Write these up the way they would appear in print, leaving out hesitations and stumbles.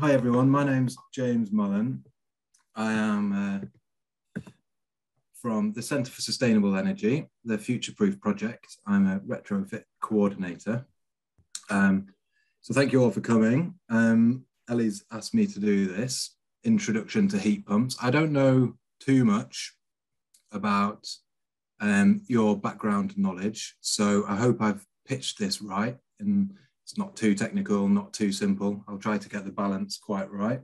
Hi everyone, my name's James Mullen. I am from the Centre for Sustainable Energy, the Future Proof project. I'm a Retrofit Coordinator. So thank you all for coming. Ellie's asked me to do this introduction to heat pumps. I don't know too much about your background knowledge, so I hope I've pitched this right and it's not too technical, not too simple. I'll try to get the balance quite right.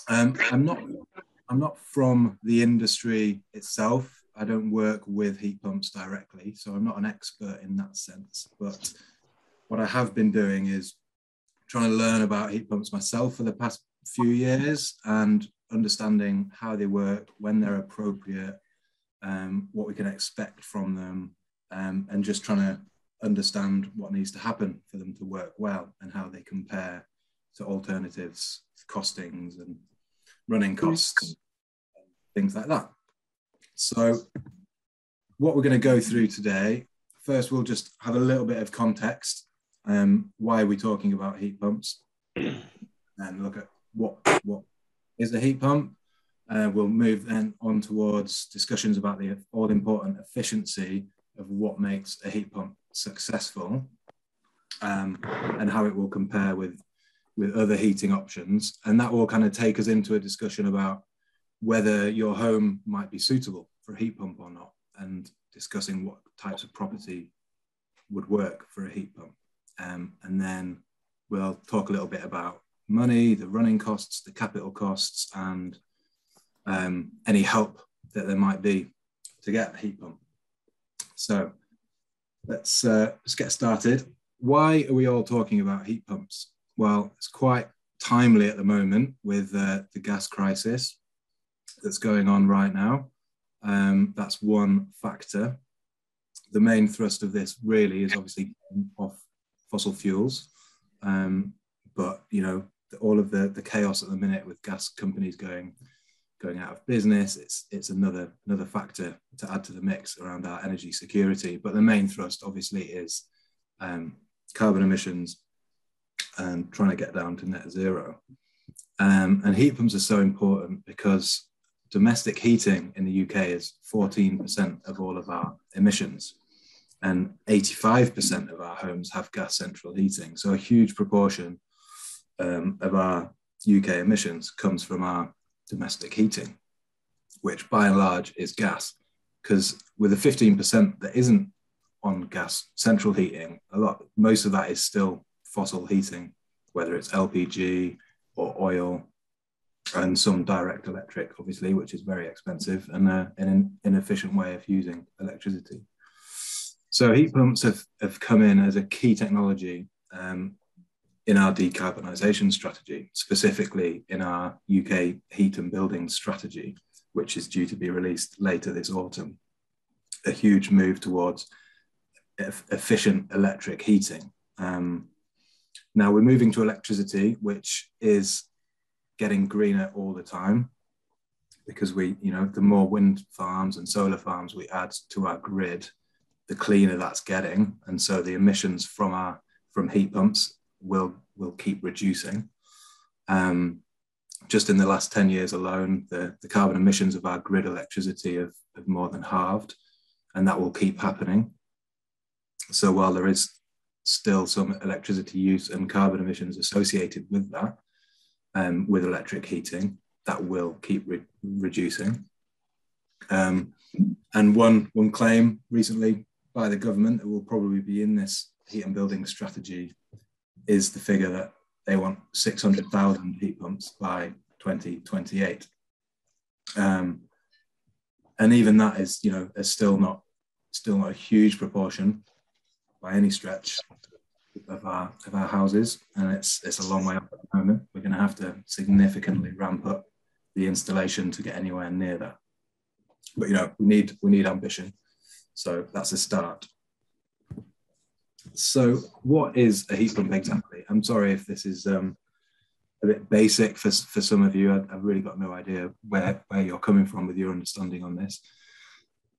I'm not from the industry itself. I don't work with heat pumps directly, so I'm not an expert in that sense. But what I have been doing is trying to learn about heat pumps myself for the past few years and understanding how they work, when they're appropriate, what we can expect from them, and just trying to understand what needs to happen for them to work well and how they compare to alternatives, costings and running costs, things like that. So what we're going to go through today, first we'll just have a little bit of context. Why are we talking about heat pumps? And look at what is a heat pump. We'll move then on towards discussions about the all-important efficiency of what makes a heat pump successful, and how it will compare with other heating options. And that will kind of take us into a discussion about whether your home might be suitable for a heat pump or not, and discussing what types of property would work for a heat pump. And then we'll talk a little bit about money, the running costs, the capital costs, and any help that there might be to get a heat pump. So let's get started. Why are we all talking about heat pumps? Well, it's quite timely at the moment with the gas crisis that's going on right now. That's one factor. The main thrust of this really is obviously off fossil fuels, but you know, all of the chaos at the minute with gas companies going out of business, it's another factor to add to the mix around our energy security. But the main thrust obviously is carbon emissions and trying to get down to net zero. And heat pumps are so important because domestic heating in the UK is 14% of all of our emissions, and 85% of our homes have gas central heating. So a huge proportion of our UK emissions comes from our domestic heating, which by and large is gas, because with the 15% that isn't on gas central heating, most of that is still fossil heating, whether it's LPG or oil, and some direct electric, obviously, which is very expensive and an inefficient way of using electricity. So heat pumps have come in as a key technology in our decarbonisation strategy, specifically in our UK heat and building strategy, which is due to be released later this autumn. A huge move towards efficient electric heating. Now we're moving to electricity, which is getting greener all the time, because the more wind farms and solar farms we add to our grid, the cleaner that's getting. And so the emissions from heat pumps will keep reducing. Just in the last 10 years alone, the carbon emissions of our grid electricity have more than halved, and that will keep happening. So while there is still some electricity use and carbon emissions associated with that, with electric heating, that will keep reducing. And one claim recently by the government that will probably be in this heat and building strategy is the figure that they want 600,000 heat pumps by 2028. And even that is still not a huge proportion by any stretch of our houses, and it's a long way up at the moment. We're going to have to significantly ramp up the installation to get anywhere near that. But we need ambition, so that's a start. So what is a heat pump exactly? I'm sorry if this is a bit basic for some of you. I've really got no idea where you're coming from with your understanding on this.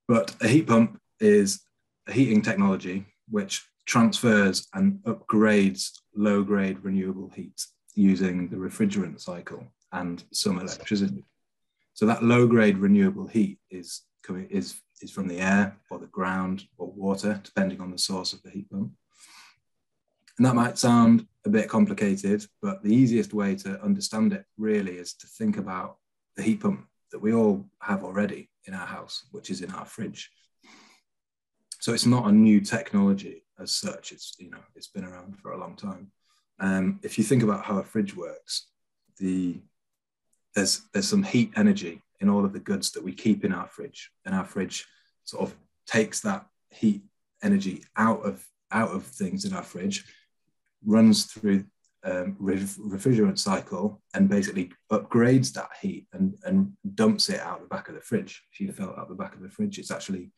But a heat pump is a heating technology which transfers and upgrades low-grade renewable heat using the refrigerant cycle and some electricity. So that low-grade renewable heat is from the air or the ground or water, depending on the source of the heat pump. And that might sound a bit complicated, but the easiest way to understand it really is to think about the heat pump that we all have already in our house, which is in our fridge. So it's not a new technology as such. It's been around for a long time. If you think about how a fridge works, there's some heat energy in all of the goods that we keep in our fridge, and our fridge sort of takes that heat energy out of things in our fridge, runs through refrigerant cycle, and basically upgrades that heat and dumps it out the back of the fridge. If you felt out the back of the fridge, it's actually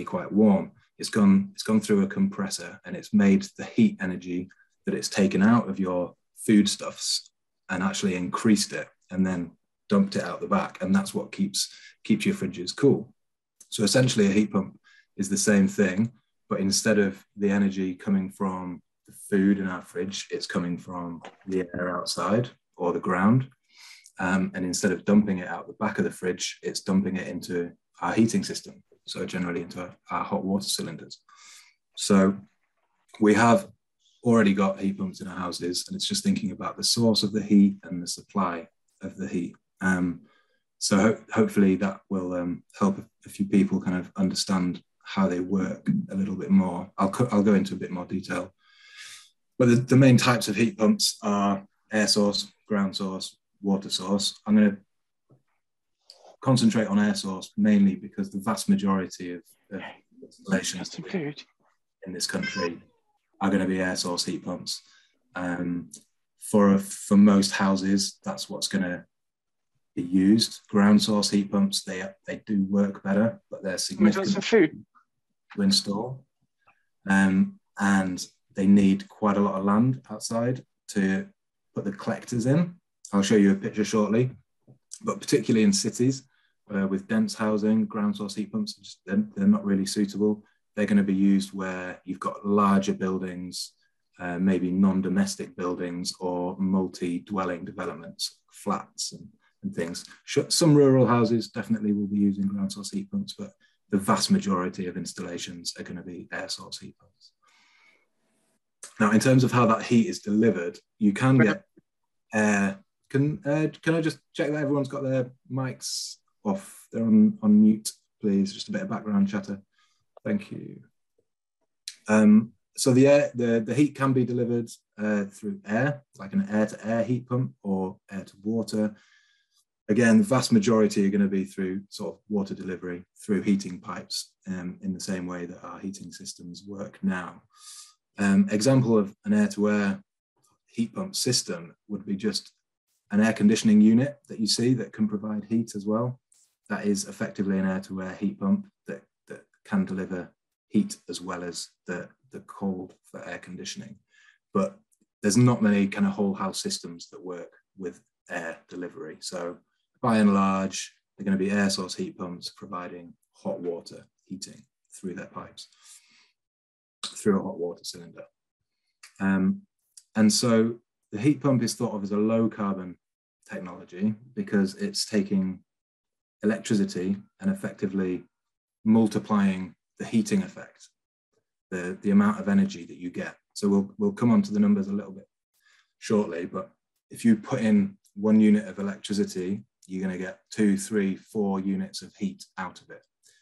quite warm. It's gone through a compressor, and it's made the heat energy that it's taken out of your foodstuffs and actually increased it, and then dumped it out the back, and that's what keeps your fridges cool. So essentially, a heat pump is the same thing, but instead of the energy coming from the food in our fridge, it's coming from the air outside or the ground. And instead of dumping it out the back of the fridge, it's dumping it into our heating system, so generally into our hot water cylinders. So we have already got heat pumps in our houses, and it's just thinking about the source of the heat and the supply of the heat. So hopefully that will help a few people kind of understand how they work a little bit more. I'll go into a bit more detail. But the main types of heat pumps are air source, ground source, water source. I'm going to concentrate on air source mainly because the vast majority of installations in this country are going to be air source heat pumps. For most houses, that's what's going to be used. Ground source heat pumps, they do work better, but they're significant to install. And they need quite a lot of land outside to put the collectors in. I'll show you a picture shortly, but particularly in cities with dense housing, ground source heat pumps, they're not really suitable. They're going to be used where you've got larger buildings, maybe non-domestic buildings or multi-dwelling developments, flats and things. Some rural houses definitely will be using ground source heat pumps, but the vast majority of installations are going to be air source heat pumps. Now, in terms of how that heat is delivered, you can get air. Can I just check that everyone's got their mics off? They're on mute, please. Just a bit of background chatter. Thank you. So the heat can be delivered through air, like an air-to-air heat pump or air-to-water. Again, the vast majority are going to be through sort of water delivery through heating pipes in the same way that our heating systems work now. Example of an air-to-air heat pump system would be just an air conditioning unit that you see that can provide heat as well. That is effectively an air-to-air heat pump that can deliver heat as well as the cold for air conditioning. But there's not many kind of whole house systems that work with air delivery. So by and large, they're going to be air source heat pumps providing hot water heating through their pipes, through a hot water cylinder. And so the heat pump is thought of as a low carbon technology because it's taking electricity and effectively multiplying the heating effect, the amount of energy that you get. So we'll come on to the numbers a little bit shortly, but if you put in 1 unit of electricity, you're going to get 2, 3, 4 units of heat out of it.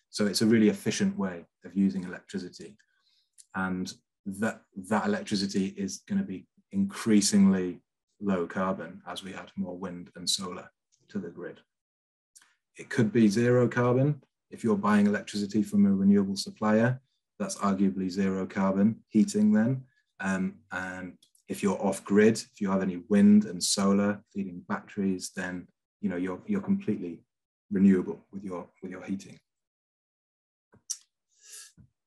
So it's a really efficient way of using electricity. And that electricity is going to be increasingly low carbon as we add more wind and solar to the grid. It could be zero carbon. If you're buying electricity from a renewable supplier, that's arguably zero carbon heating then. And if you're off grid, if you have any wind and solar feeding batteries, then you're completely renewable with your heating.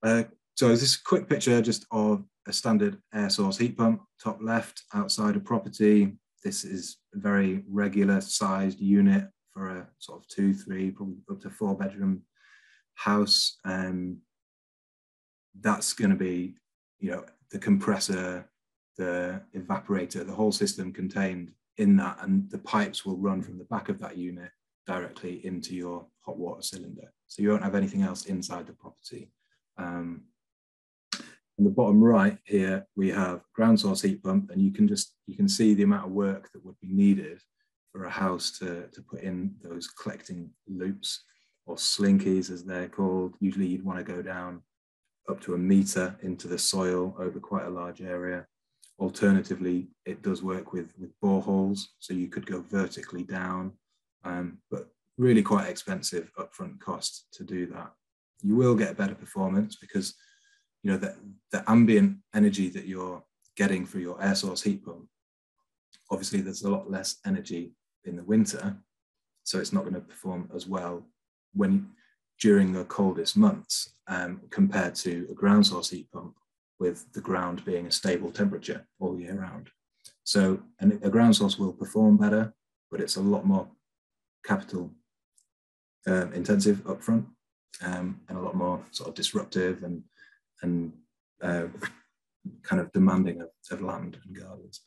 So this is a quick picture just of a standard air source heat pump, top left, outside a property. This is a very regular sized unit for a sort of 2, 3, probably up to 4 bedroom house. That's going to be, the compressor, the evaporator, the whole system contained in that, and the pipes will run from the back of that unit directly into your hot water cylinder. So you won't have anything else inside the property. On the bottom right here, we have ground source heat pump, and you can see the amount of work that would be needed for a house to put in those collecting loops, or slinkies as they're called. Usually you'd want to go down up to 1 meter into the soil over quite a large area. Alternatively, it does work with boreholes, so you could go vertically down, but really quite expensive upfront cost to do that. You will get better performance because the ambient energy that you're getting for your air source heat pump, obviously there's a lot less energy in the winter, so it's not going to perform as well during the coldest months compared to a ground source heat pump, with the ground being a stable temperature all year round. So a ground source will perform better, but it's a lot more capital intensive upfront, and a lot more sort of disruptive and kind of demanding of land and gardens.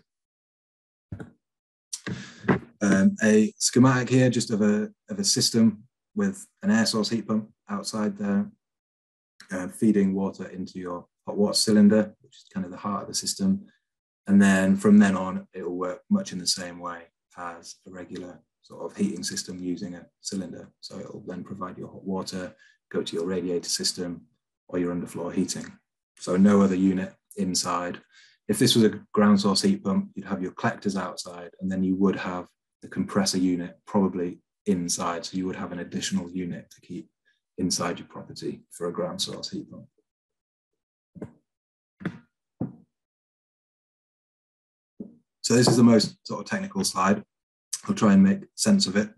A schematic here just of a system with an air source heat pump outside there, feeding water into your hot water cylinder, which is kind of the heart of the system. And then from then on, it will work much in the same way as a regular sort of heating system using a cylinder. So it will then provide your hot water, go to your radiator system or your underfloor heating. So no other unit inside. If this was a ground source heat pump, you'd have your collectors outside, and then you would have the compressor unit probably inside. So you would have an additional unit to keep inside your property for a ground source heat pump. So this is the most sort of technical slide. I'll try and make sense of it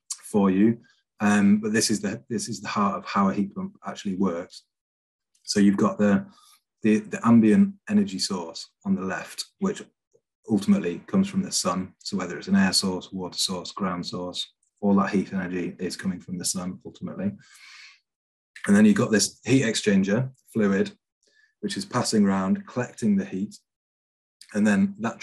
for you. But this is the heart of how a heat pump actually works. So you've got the ambient energy source on the left, which ultimately comes from the sun. So whether it's an air source, water source, ground source, all that heat energy is coming from the sun ultimately. And then you've got this heat exchanger fluid, which is passing around, collecting the heat. And then that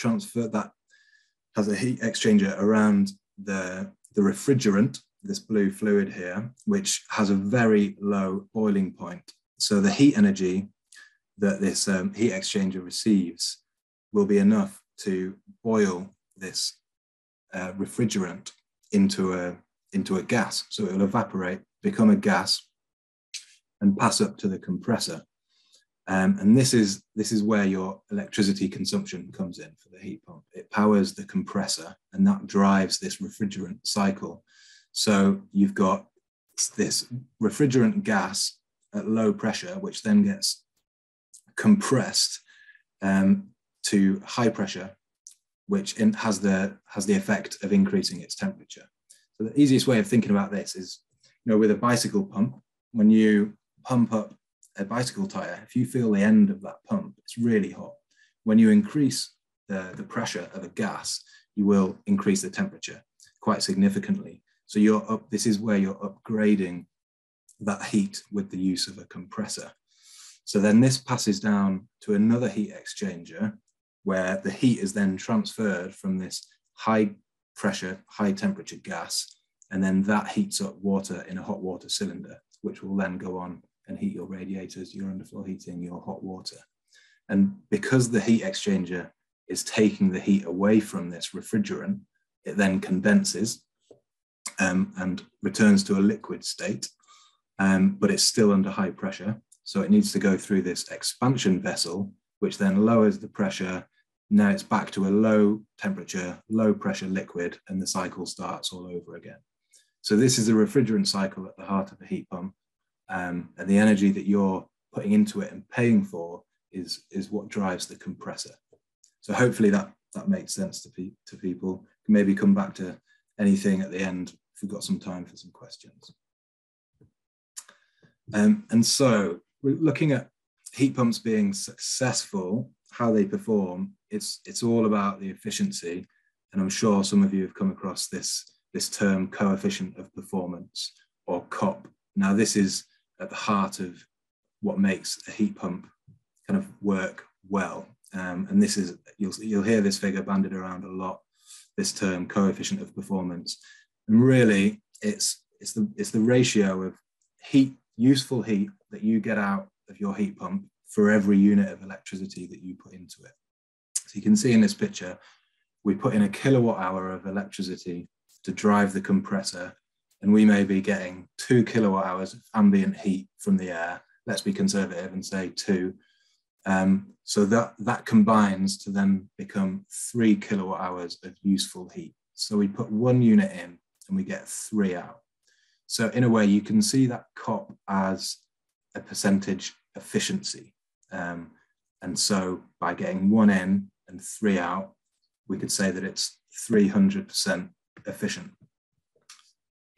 has a heat exchanger around the refrigerant, this blue fluid here, which has a very low boiling point. So the heat energy that this heat exchanger receives will be enough to boil this refrigerant into a gas. So it will evaporate, become a gas, and pass up to the compressor. And this is where your electricity consumption comes in for the heat pump. It powers the compressor, and that drives this refrigerant cycle. So you've got this refrigerant gas at low pressure, which then gets compressed to high pressure, which has the effect of increasing its temperature. So the easiest way of thinking about this is, with a bicycle pump, when you pump up a bicycle tire, if you feel the end of that pump, it's really hot. When you increase the pressure of a gas, you will increase the temperature quite significantly. So this is where you're upgrading that heat with the use of a compressor. So then this passes down to another heat exchanger, where the heat is then transferred from this high pressure, high temperature gas, and then that heats up water in a hot water cylinder, which will then go on and heat your radiators, your underfloor heating, your hot water. And because the heat exchanger is taking the heat away from this refrigerant, it then condenses and returns to a liquid state, but it's still under high pressure. So it needs to go through this expansion vessel, which then lowers the pressure. Now it's back to a low temperature, low pressure liquid, and the cycle starts all over again. So this is the refrigerant cycle at the heart of a heat pump. And the energy that you're putting into it and paying for is what drives the compressor. So hopefully that makes sense to people. Maybe come back to anything at the end if we've got some time for some questions. And so we're looking at heat pumps being successful, how they perform. It's all about the efficiency. And I'm sure some of you have come across this term, coefficient of performance, or COP. Now this is at the heart of what makes a heat pump kind of work well. And this is, you'll hear this figure banded around a lot, this term coefficient of performance. And really it's the ratio of useful heat that you get out of your heat pump for every unit of electricity that you put into it. So you can see in this picture, we put in a kilowatt hour of electricity to drive the compressor, and we may be getting 2 kilowatt hours of ambient heat from the air. Let's be conservative and say 2. So that combines to then become 3 kilowatt hours of useful heat. So we put 1 unit in and we get 3 out. So in a way, you can see that COP as a percentage efficiency. And so by getting 1 in and 3 out, we could say that it's 300% efficient.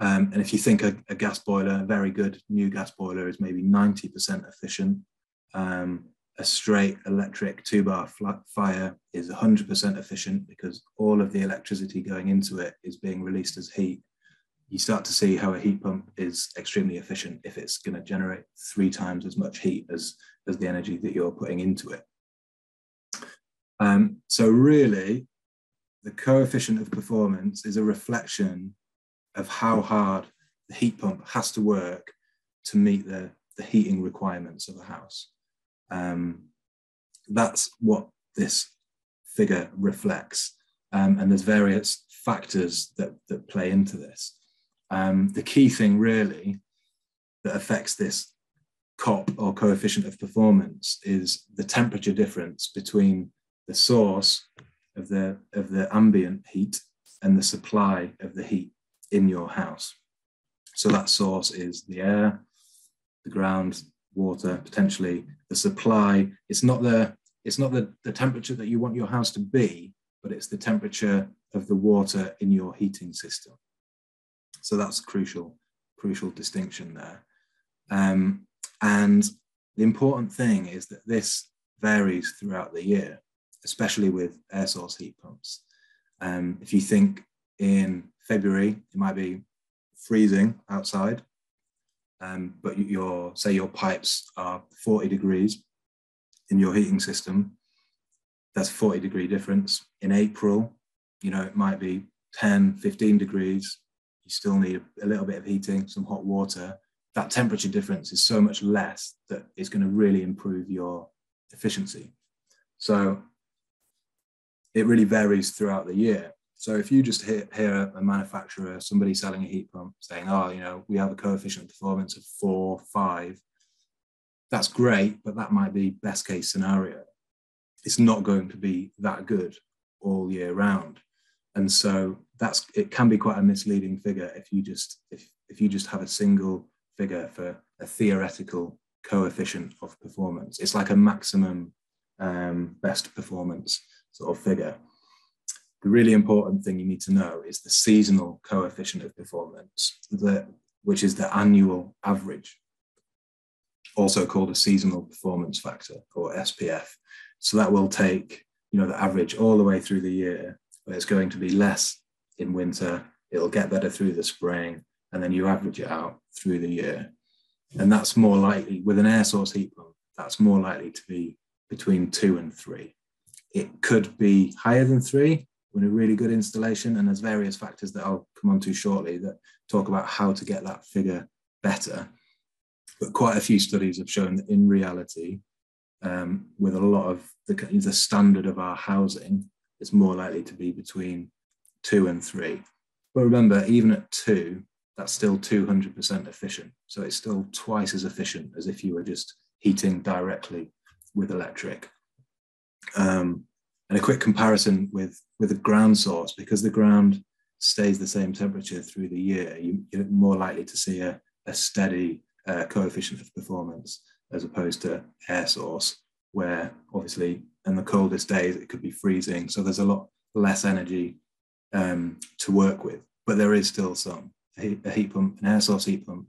And if you think a gas boiler, a very good new gas boiler is maybe 90% efficient. A straight electric 2-bar fire is 100% efficient because all of the electricity going into it is being released as heat. You start to see how a heat pump is extremely efficient if it's going to generate 3 times as much heat as the energy that you're putting into it. So really, the coefficient of performance is a reflection of how hard the heat pump has to work to meet the heating requirements of a house. That's what this figure reflects. And there's various factors that play into this. The key thing really that affects this COP or coefficient of performance is the temperature difference between the source of the ambient heat and the supply of the heat in your house. So that source is the air, the ground, water, potentially the supply. It's not the temperature that you want your house to be, but it's the temperature of the water in your heating system. So that's a crucial distinction there. And the important thing is that this varies throughout the year, especially with air source heat pumps. If you think in February, it might be freezing outside, but say your pipes are 40 degrees in your heating system, that's a 40-degree difference. In April, it might be 10, 15 degrees. You still need a little bit of heating, some hot water. That temperature difference is so much less that it's going to really improve your efficiency. So it really varies throughout the year. So if you just hear a manufacturer, somebody selling a heat pump saying, oh, we have a coefficient of performance of 4, 5, that's great, but that might be best case scenario. It's not going to be that good all year round. And so it can be quite a misleading figure if you just have a single figure for a theoretical coefficient of performance. It's like a maximum best performance sort of figure. The really important thing you need to know is the seasonal coefficient of performance, which is the annual average, also called a seasonal performance factor, or SPF. So that will take the average all the way through the year, but it's going to be less in winter, it'll get better through the spring, and then you average it out through the year. And that's more likely, with an air source heat pump, that's more likely to be between 2 and 3. It could be higher than 3 with a really good installation, and there's various factors that I'll come on to shortly that talk about how to get that figure better. But quite a few studies have shown that in reality, with a lot of the standard of our housing, it's more likely to be between 2 and 3. But remember, even at 2, that's still 200% efficient. So it's still twice as efficient as if you were just heating directly with electric. And a quick comparison with a ground source, because the ground stays the same temperature through the year, you're more likely to see a steady coefficient of performance as opposed to air source, where obviously in the coldest days it could be freezing. So there's a lot less energy to work with, but there is still some. A heat pump, an air source heat pump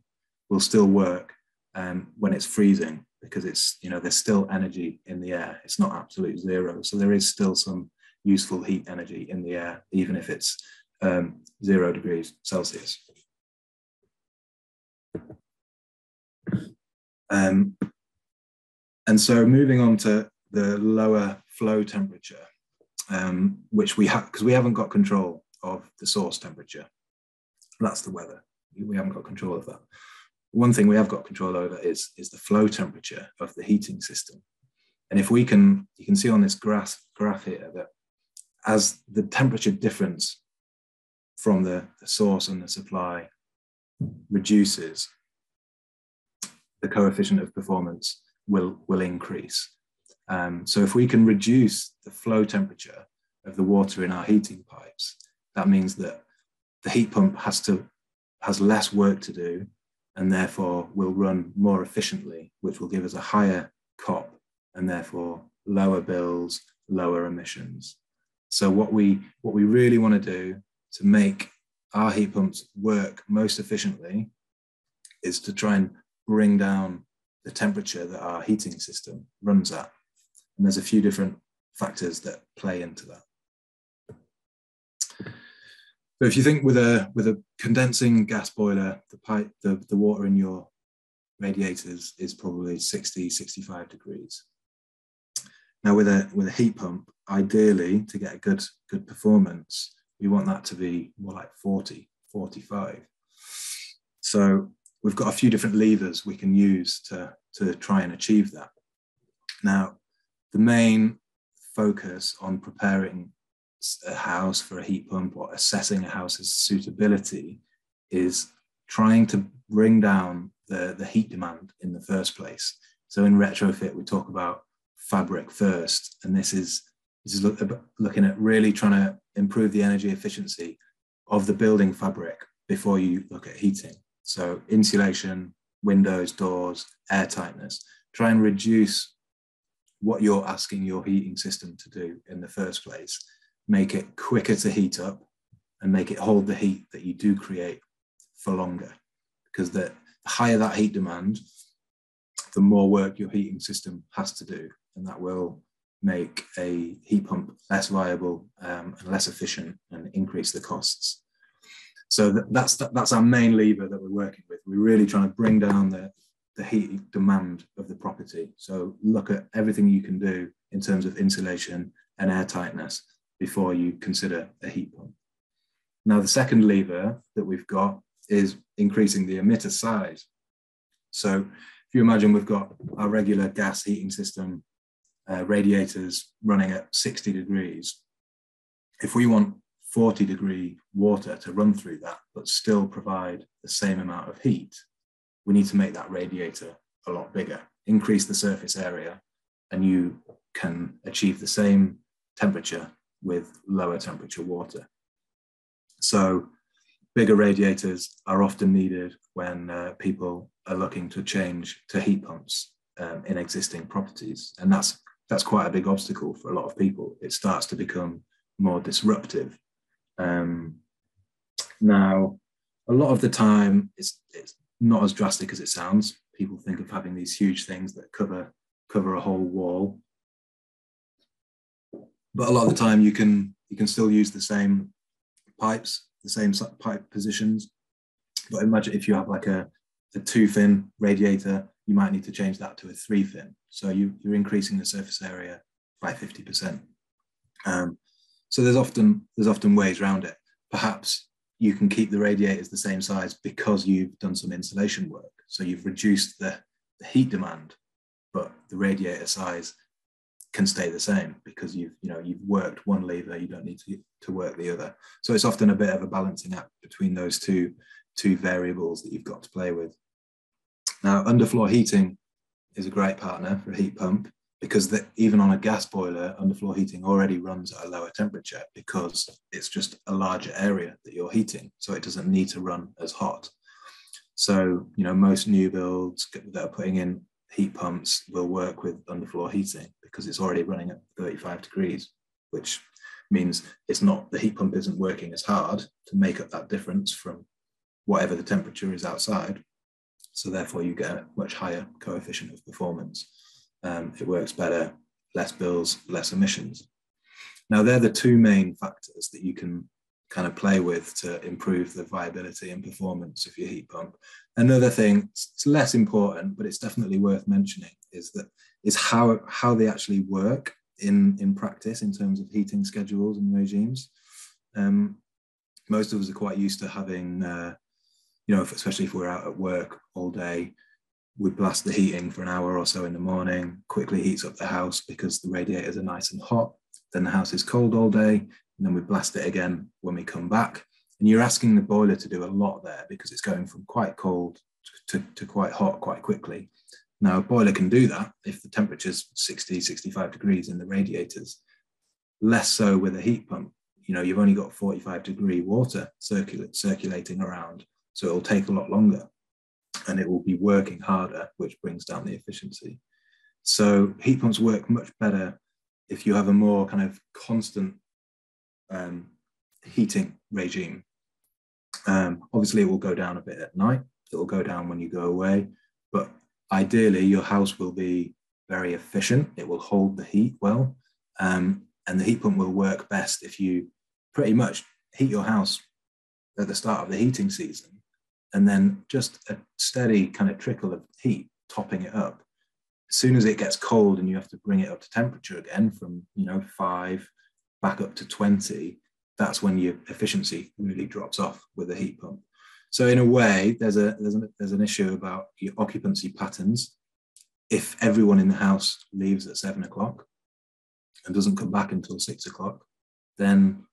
will still work when it's freezing, because it's, there's still energy in the air. It's not absolute zero. So there is still some useful heat energy in the air, even if it's 0 degrees Celsius. And so moving on to the lower flow temperature, which we have, because we haven't got control of the source temperature. That's the weather. We haven't got control of that. One thing we have got control over is the flow temperature of the heating system. And if we can, you can see on this graph here that as the temperature difference from the source and the supply reduces, the coefficient of performance will increase. So if we can reduce the flow temperature of the water in our heating pipes, that means that the heat pump has less work to do and therefore will run more efficiently, which will give us a higher COP and therefore lower bills, lower emissions. So what we really want to do to make our heat pumps work most efficiently is to try and bring down the temperature that our heating system runs at. And there's a few different factors that play into that. So if you think with a condensing gas boiler, the water in your radiators is probably 60, 65 degrees. Now with a heat pump, ideally to get a good performance, we want that to be more like 40, 45. So we've got a few different levers we can use to try and achieve that. Now, the main focus on preparing a house for a heat pump or assessing a house's suitability is trying to bring down the heat demand in the first place. So in retrofit, we talk about fabric first, and this is looking at really trying to improve the energy efficiency of the building fabric before you look at heating. So insulation, windows, doors, air tightness, try and reduce what you're asking your heating system to do in the first place. Make it quicker to heat up and make it hold the heat that you do create for longer. Because the higher that heat demand, the more work your heating system has to do. And that will make a heat pump less viable and less efficient and increase the costs. So that's our main lever that we're working with. We're really trying to bring down the heat demand of the property. So look at everything you can do in terms of insulation and air tightness before you consider a heat pump. Now, the second lever that we've got is increasing the emitter size. So if you imagine we've got our regular gas heating system, radiators running at 60 degrees. If we want 40-degree water to run through that, but still provide the same amount of heat, we need to make that radiator a lot bigger, increase the surface area, and you can achieve the same temperature with lower temperature water. So bigger radiators are often needed when people are looking to change to heat pumps in existing properties. And that's quite a big obstacle for a lot of people. It starts to become more disruptive. Now, a lot of the time, it's not as drastic as it sounds. People think of having these huge things that cover a whole wall. But a lot of the time, you can still use the same pipes, the same pipe positions. But imagine if you have like a 2-fin radiator, you might need to change that to a 3-fin. So you're increasing the surface area by 50%. So there's often ways around it. Perhaps you can keep the radiators the same size because you've done some insulation work. So you've reduced the heat demand, but the radiator size can stay the same because you've worked one lever, you don't need to work the other. So it's often a bit of a balancing act between those two variables that you've got to play with. Now, underfloor heating is a great partner for a heat pump because even on a gas boiler, underfloor heating already runs at a lower temperature because it's just a larger area that you're heating, so it doesn't need to run as hot. So, most new builds that are putting in heat pumps will work with underfloor heating because it's already running at 35 degrees, which means the heat pump isn't working as hard to make up that difference from whatever the temperature is outside. So therefore you get a much higher coefficient of performance. It works better, less bills, less emissions. Now they're the two main factors that you can kind of play with to improve the viability and performance of your heat pump. Another thing, it's less important, but it's definitely worth mentioning, is how they actually work in practice in terms of heating schedules and regimes. Most of us are quite used to having, especially if we're out at work all day, we blast the heating for an hour or so in the morning, quickly heats up the house because the radiators are nice and hot. Then the house is cold all day, and then we blast it again when we come back. And you're asking the boiler to do a lot there because it's going from quite cold to quite hot quite quickly. Now, a boiler can do that if the temperature's 60, 65 degrees in the radiators. Less so with a heat pump. You've only got 45-degree water circulating around, so it'll take a lot longer. And it will be working harder, which brings down the efficiency. So heat pumps work much better if you have a more kind of constant heating regime. Obviously, it will go down a bit at night. It will go down when you go away. But ideally, your house will be very efficient. It will hold the heat well. And the heat pump will work best if you pretty much heat your house at the start of the heating season, and then just a steady kind of trickle of heat topping it up. As soon as it gets cold and you have to bring it up to temperature again from 5 back up to 20, that's when your efficiency really drops off with a heat pump. So in a way, there's an issue about your occupancy patterns. If everyone in the house leaves at 7 o'clock and doesn't come back until 6 o'clock, then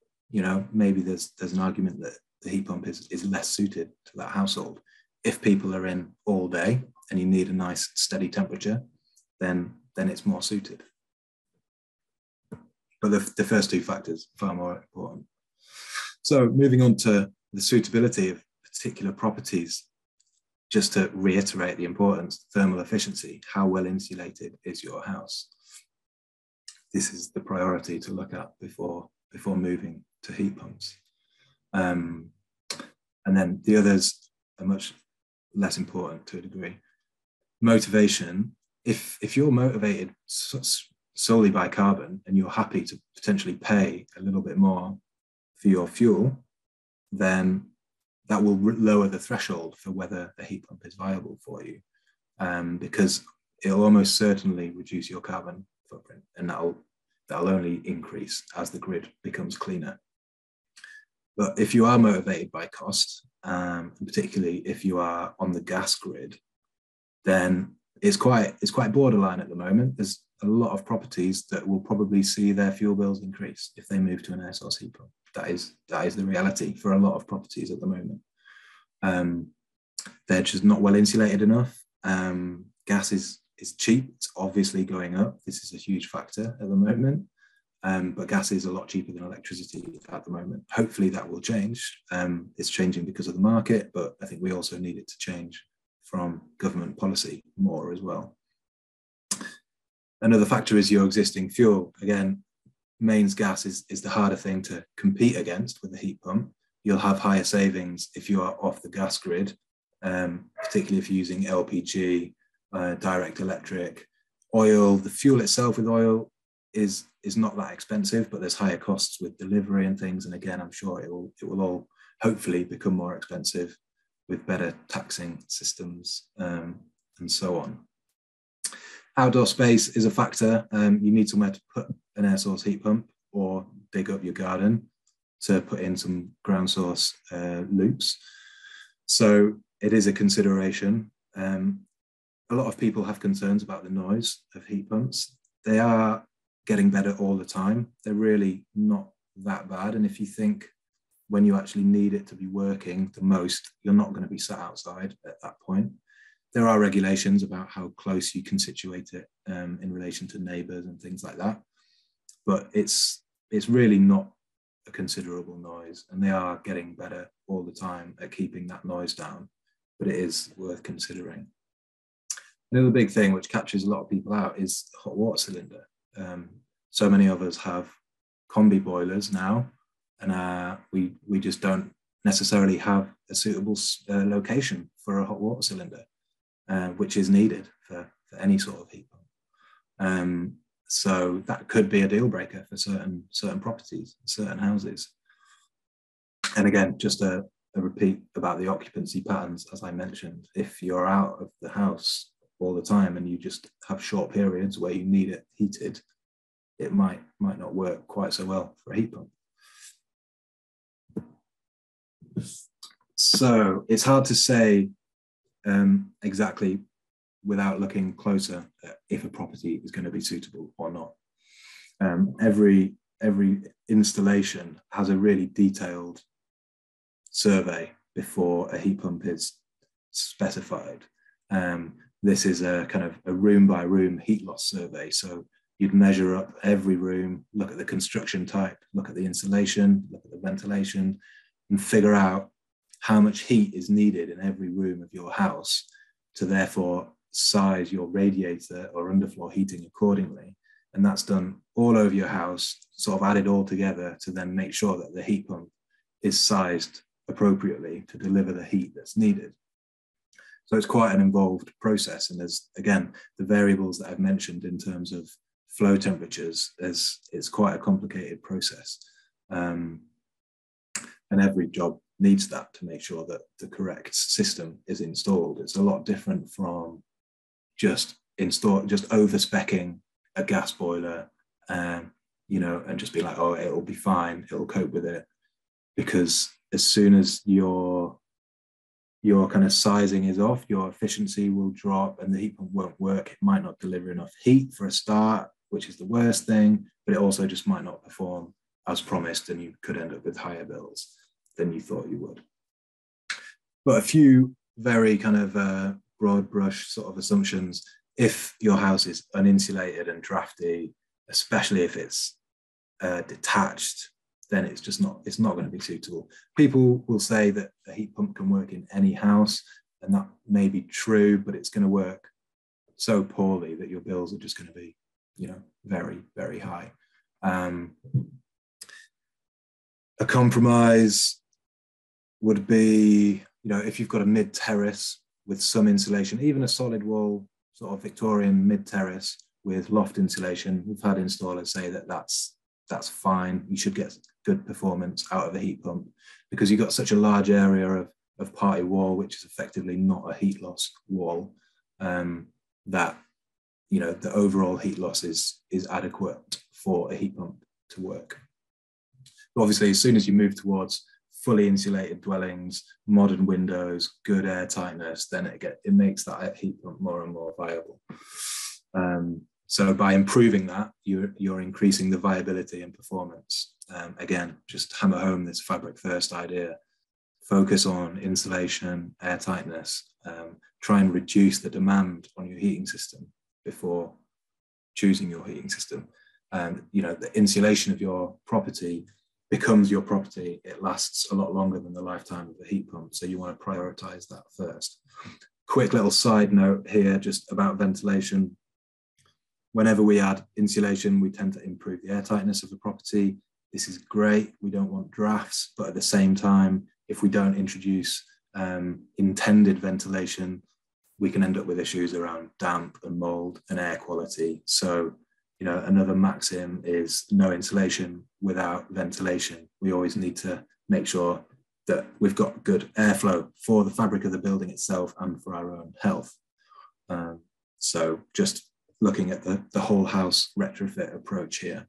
maybe there's an argument that the heat pump is less suited to that household. If people are in all day and you need a nice steady temperature, then it's more suited. But the first two factors are far more important. So moving on to the suitability of particular properties, just to reiterate the importance, thermal efficiency, how well insulated is your house? This is the priority to look at before moving to heat pumps. And then the others are much less important to a degree. Motivation, if you're motivated solely by carbon and you're happy to potentially pay a little bit more for your fuel, then that will lower the threshold for whether the heat pump is viable for you, because it'll almost certainly reduce your carbon footprint, and that'll only increase as the grid becomes cleaner. But if you are motivated by cost, particularly if you are on the gas grid, then it's quite borderline at the moment. There's a lot of properties that will probably see their fuel bills increase if they move to an air source heat pump. That is the reality for a lot of properties at the moment. They're just not well insulated enough. Gas is cheap. It's obviously going up. This is a huge factor at the moment. But gas is a lot cheaper than electricity at the moment. Hopefully that will change. It's changing because of the market, but I think we also need it to change from government policy more as well. Another factor is your existing fuel. Again, mains gas is the harder thing to compete against with the heat pump. You'll have higher savings if you are off the gas grid, particularly if you're using LPG, direct electric, oil. The fuel itself with oil is not that expensive, but there's higher costs with delivery and things. And again, I'm sure it will all hopefully become more expensive with better taxing systems and so on. Outdoor space is a factor. You need somewhere to put an air source heat pump or dig up your garden to put in some ground source loops. So it is a consideration. A lot of people have concerns about the noise of heat pumps. They are getting better all the time. They're really not that bad. And if you think when you actually need it to be working the most, you're not going to be sat outside at that point. There are regulations about how close you can situate it in relation to neighbours and things like that. But it's really not a considerable noise, and they are getting better all the time at keeping that noise down, but it is worth considering. Another big thing which catches a lot of people out is the hot water cylinder. So many of us have combi boilers now, and we just don't necessarily have a suitable location for a hot water cylinder, which is needed for any sort of heat pump. So that could be a deal breaker for certain properties, certain houses. And again, just a repeat about the occupancy patterns, as I mentioned. If you're out of the house all the time and you just have short periods where you need it heated, it might not work quite so well for a heat pump. So it's hard to say exactly without looking closer at if a property is going to be suitable or not. Every installation has a really detailed survey before a heat pump is specified. This is a kind of a room by room heat loss survey. So you'd measure up every room, look at the construction type, look at the insulation, look at the ventilation, and figure out how much heat is needed in every room of your house to therefore size your radiator or underfloor heating accordingly. And that's done all over your house, sort of added all together to then make sure that the heat pump is sized appropriately to deliver the heat that's needed. So it's quite an involved process. And there's, again, the variables that I've mentioned in terms of flow temperatures, it's quite a complicated process. And every job needs that to make sure that the correct system is installed. It's a lot different from just over-speccing a gas boiler, you know, and just be like, oh, it'll be fine, it'll cope with it. Because as soon as your kind of sizing is off, your efficiency will drop and the heat pump won't work. It might not deliver enough heat for a start, which is the worst thing, but it also just might not perform as promised, and you could end up with higher bills than you thought you would. But a few very kind of broad brush sort of assumptions. If your house is uninsulated and drafty, especially if it's detached, then it's not going to be suitable. People will say that a heat pump can work in any house, and that may be true, but it's going to work so poorly that your bills are just going to be, you know, very, very high. A compromise would be, you know, if you've got a mid-terrace with some insulation, even a solid wall sort of Victorian mid-terrace with loft insulation, we've had installers say that that's fine. You should get good performance out of a heat pump because you've got such a large area of party wall, which is effectively not a heat loss wall, that, you know, the overall heat loss is adequate for a heat pump to work. But obviously, as soon as you move towards fully insulated dwellings, modern windows, good air tightness, then it makes that heat pump more and more viable. So by improving that, you're increasing the viability and performance. Again, just hammer home this fabric first idea. Focus on insulation, air tightness. Try and reduce the demand on your heating system before choosing your heating system. And you know, the insulation of your property becomes your property. It lasts a lot longer than the lifetime of the heat pump. So you want to prioritize that first. Quick little side note here, just about ventilation. Whenever we add insulation, we tend to improve the air tightness of the property. This is great. We don't want drafts, but at the same time, if we don't introduce intended ventilation, we can end up with issues around damp and mold and air quality. So, you know, another maxim is no insulation without ventilation. We always need to make sure that we've got good airflow for the fabric of the building itself and for our own health. So just looking at the whole house retrofit approach here.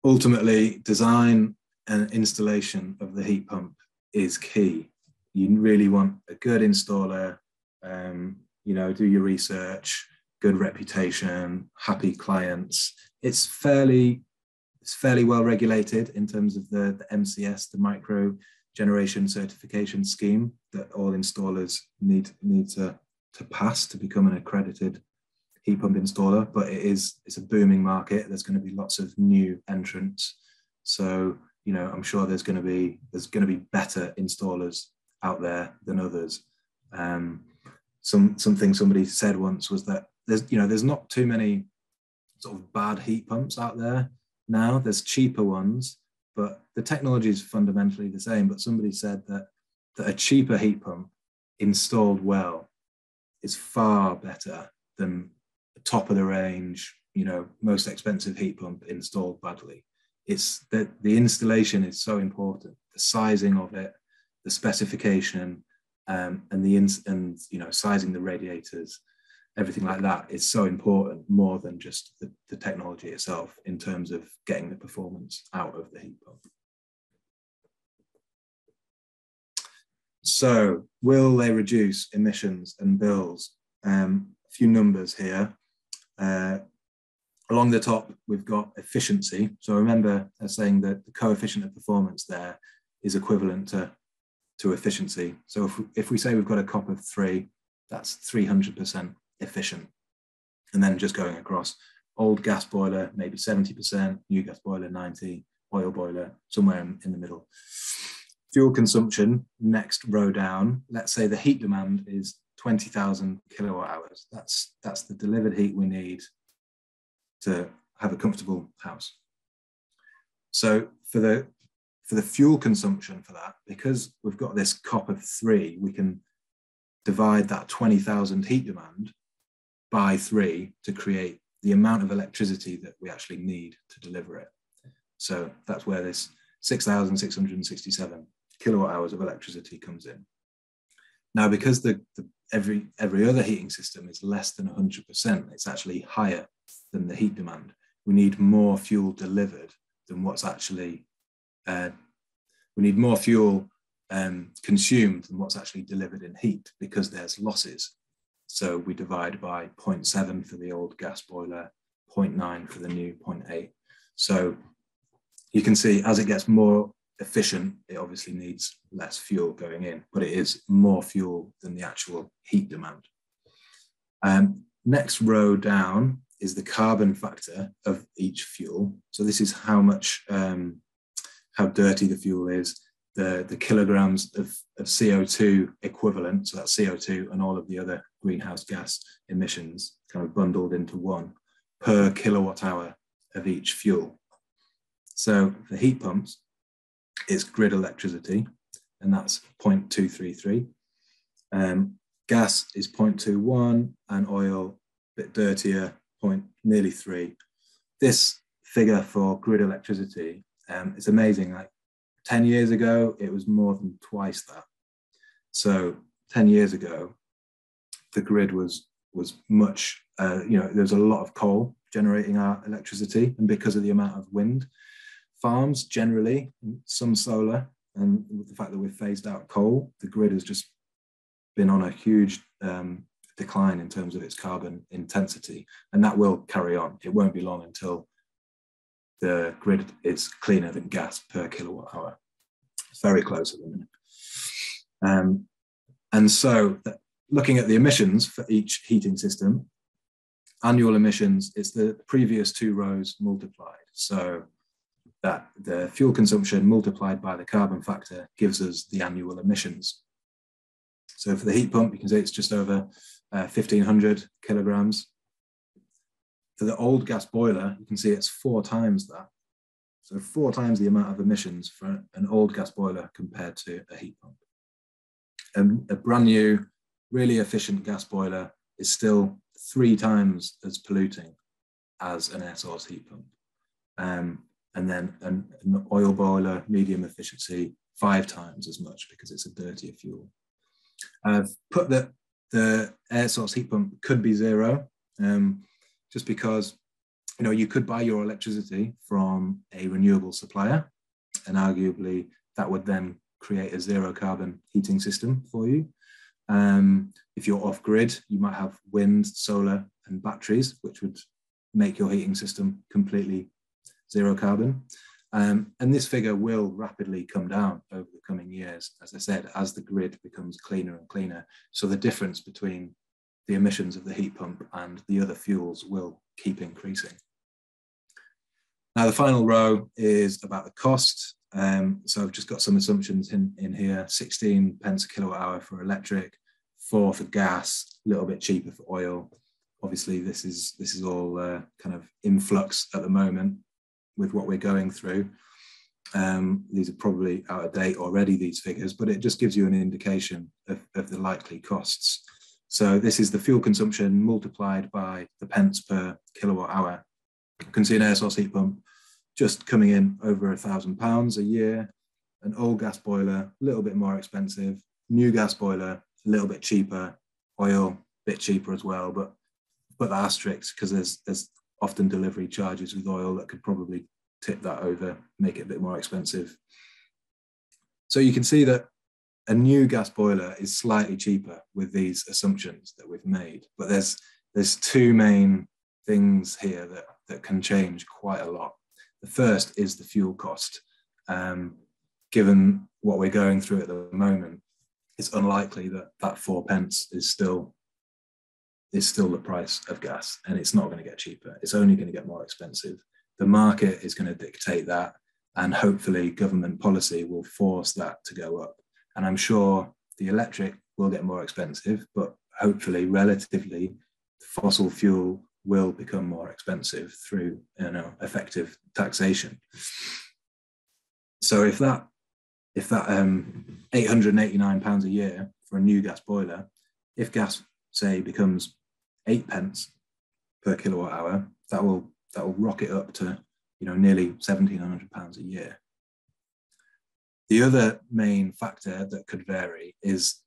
Ultimately, design and installation of the heat pump is key. You really want a good installer, you know, do your research, good reputation, happy clients. It's fairly well regulated in terms of the MCS, the micro generation certification scheme that all installers need to pass to become an accredited heat pump installer. But it's a booming market. There's going to be lots of new entrants. So, you know, I'm sure there's going to be better installers out there than others. Something somebody said once was that there's not too many sort of bad heat pumps out there now. There's cheaper ones, but the technology is fundamentally the same. But somebody said that a cheaper heat pump installed well is far better than the top of the range, you know, most expensive heat pump installed badly. It's that the installation is so important, the sizing of it, the specification, and you know, sizing the radiators. everything like that is so important, more than just the technology itself in terms of getting the performance out of the heat pump. So will they reduce emissions and bills? A few numbers here. Along the top, we've got efficiency. So remember saying that the coefficient of performance there is equivalent to efficiency. So if we say we've got a COP of 3, that's 300% efficient. And then just going across, old gas boiler, maybe 70%, new gas boiler, 90, oil boiler, somewhere in the middle. Fuel consumption, next row down, let's say the heat demand is 20,000 kilowatt hours. That's the delivered heat we need to have a comfortable house. So for the fuel consumption for that, because we've got this COP of 3, we can divide that 20,000 heat demand by 3 to create the amount of electricity that we actually need to deliver it. So that's where this 6,667 kilowatt hours of electricity comes in. Now, because every other heating system is less than 100%, it's actually higher than the heat demand. We need more fuel delivered than what's actually, we need more fuel consumed than what's actually delivered in heat, because there's losses. So we divide by 0.7 for the old gas boiler, 0.9 for the new, 0.8. So you can see as it gets more efficient, it obviously needs less fuel going in, but it is more fuel than the actual heat demand. Next row down is the carbon factor of each fuel. So this is how much, how dirty the fuel is, the kilograms of CO2 equivalent, so that's CO2 and all of the other greenhouse gas emissions kind of bundled into one per kilowatt hour of each fuel. So for heat pumps, it's grid electricity, and that's 0.233. Gas is 0.21, and oil, a bit dirtier, nearly 3. This figure for grid electricity, it's amazing. Like 10 years ago, it was more than twice that. So 10 years ago, the grid was much, there's a lot of coal generating our electricity, and because of the amount of wind farms generally, some solar, and with the fact that we've phased out coal, the grid has just been on a huge decline in terms of its carbon intensity, and that will carry on. It won't be long until the grid is cleaner than gas per kilowatt hour. It's very close at the minute. And so looking at the emissions for each heating system, annual emissions is the previous 2 rows multiplied. So that the fuel consumption multiplied by the carbon factor gives us the annual emissions. So for the heat pump, you can see it's just over 1,500 kilograms. For the old gas boiler, you can see it's 4 times that. So 4 times the amount of emissions for an old gas boiler compared to a heat pump. A brand new, really efficient gas boiler is still 3 times as polluting as an air source heat pump. And then an oil boiler, medium efficiency, 5 times as much because it's a dirtier fuel. I've put that the air source heat pump could be 0, just because you could buy your electricity from a renewable supplier, and arguably that would then create a 0 carbon heating system for you. If you're off grid, you might have wind, solar, and batteries, which would make your heating system completely 0 carbon. And this figure will rapidly come down over the coming years, as I said, as the grid becomes cleaner and cleaner. So the difference between the emissions of the heat pump and the other fuels will keep increasing. Now, the final row is about the cost. So I've just got some assumptions in here: 16 pence a kilowatt hour for electric, 4 for gas, a little bit cheaper for oil. Obviously, this is all kind of in flux at the moment with what we're going through. These are probably out of date already, these figures, but it just gives you an indication of the likely costs. So this is the fuel consumption multiplied by the pence per kilowatt hour. You can see an air source heat pump just coming in over £1,000 a year. An old gas boiler, a little bit more expensive. New gas boiler, a little bit cheaper. Oil, a bit cheaper as well, but but there are strict because there's often delivery charges with oil that could probably tip that over, make it a bit more expensive. So you can see that a new gas boiler is slightly cheaper with these assumptions that we've made, but there's two main things here that can change quite a lot. The first is the fuel cost. Given what we're going through at the moment, it's unlikely that 4 pence is still the price of gas, and it's not going to get cheaper. It's only going to get more expensive. The market is going to dictate that, and hopefully government policy will force that to go up. And I'm sure the electric will get more expensive, but hopefully relatively fossil fuel will become more expensive through effective taxation. So if that £889 a year for a new gas boiler, if gas say becomes 8 pence per kilowatt hour, that will rocket up to nearly £1,700 a year. The other main factor that could vary is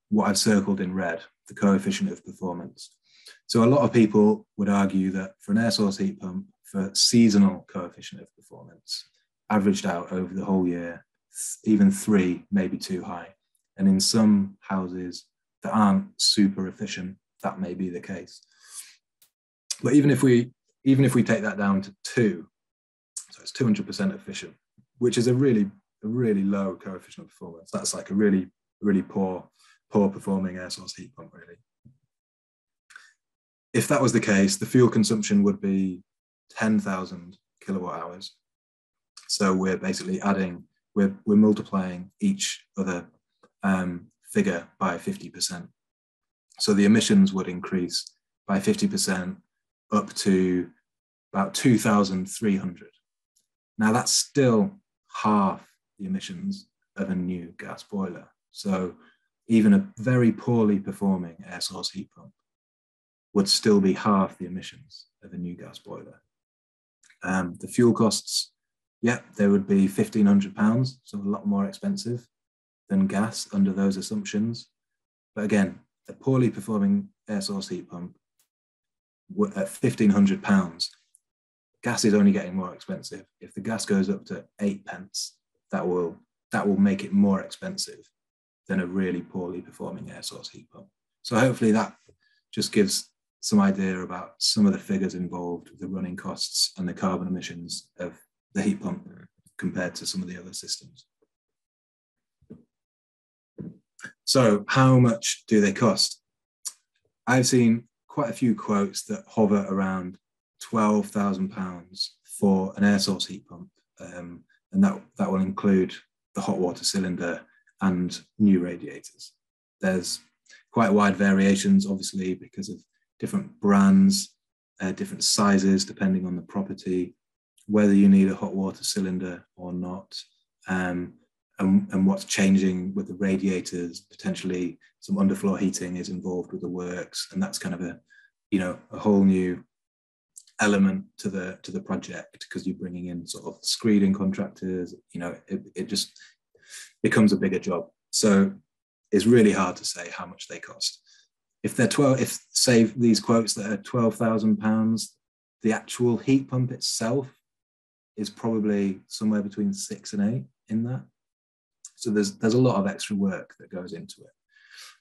what I've circled in red, the coefficient of performance. So a lot of people would argue that for an air source heat pump, for seasonal coefficient of performance, averaged out over the whole year, even 3 may be too high. And in some houses that aren't super efficient, that may be the case. But even if we take that down to 2, so it's 200% efficient, which is a really low coefficient of performance. That's like a really poor performing air source heat pump, really. If that was the case, the fuel consumption would be 10,000 kilowatt hours. So we're basically we're multiplying each other figure by 50%. So the emissions would increase by 50% up to about 2,300. Now that's still half the emissions of a new gas boiler. So even a very poorly performing air source heat pump would still be half the emissions of a new gas boiler. The fuel costs, they would be £1,500, so a lot more expensive than gas under those assumptions. But again, a poorly performing air source heat pump at £1,500, gas is only getting more expensive. If the gas goes up to 8 pence, that will make it more expensive than a really poorly performing air source heat pump. So hopefully that just gives some idea about some of the figures involved with the running costs and the carbon emissions of the heat pump compared to some of the other systems. So how much do they cost? I've seen quite a few quotes that hover around £12,000 for an air source heat pump, and that will include the hot water cylinder and new radiators. There's quite wide variations, obviously, because of different brands, different sizes, depending on the property, whether you need a hot water cylinder or not, and what's changing with the radiators. Potentially some underfloor heating is involved with the works, and that's kind of a whole new element to the project, because you're bringing in sort of screening contractors. It just becomes a bigger job. So it's really hard to say how much they cost. If say these quotes that are £12,000, the actual heat pump itself is probably somewhere between 6 and 8 in that. So there's a lot of extra work that goes into it.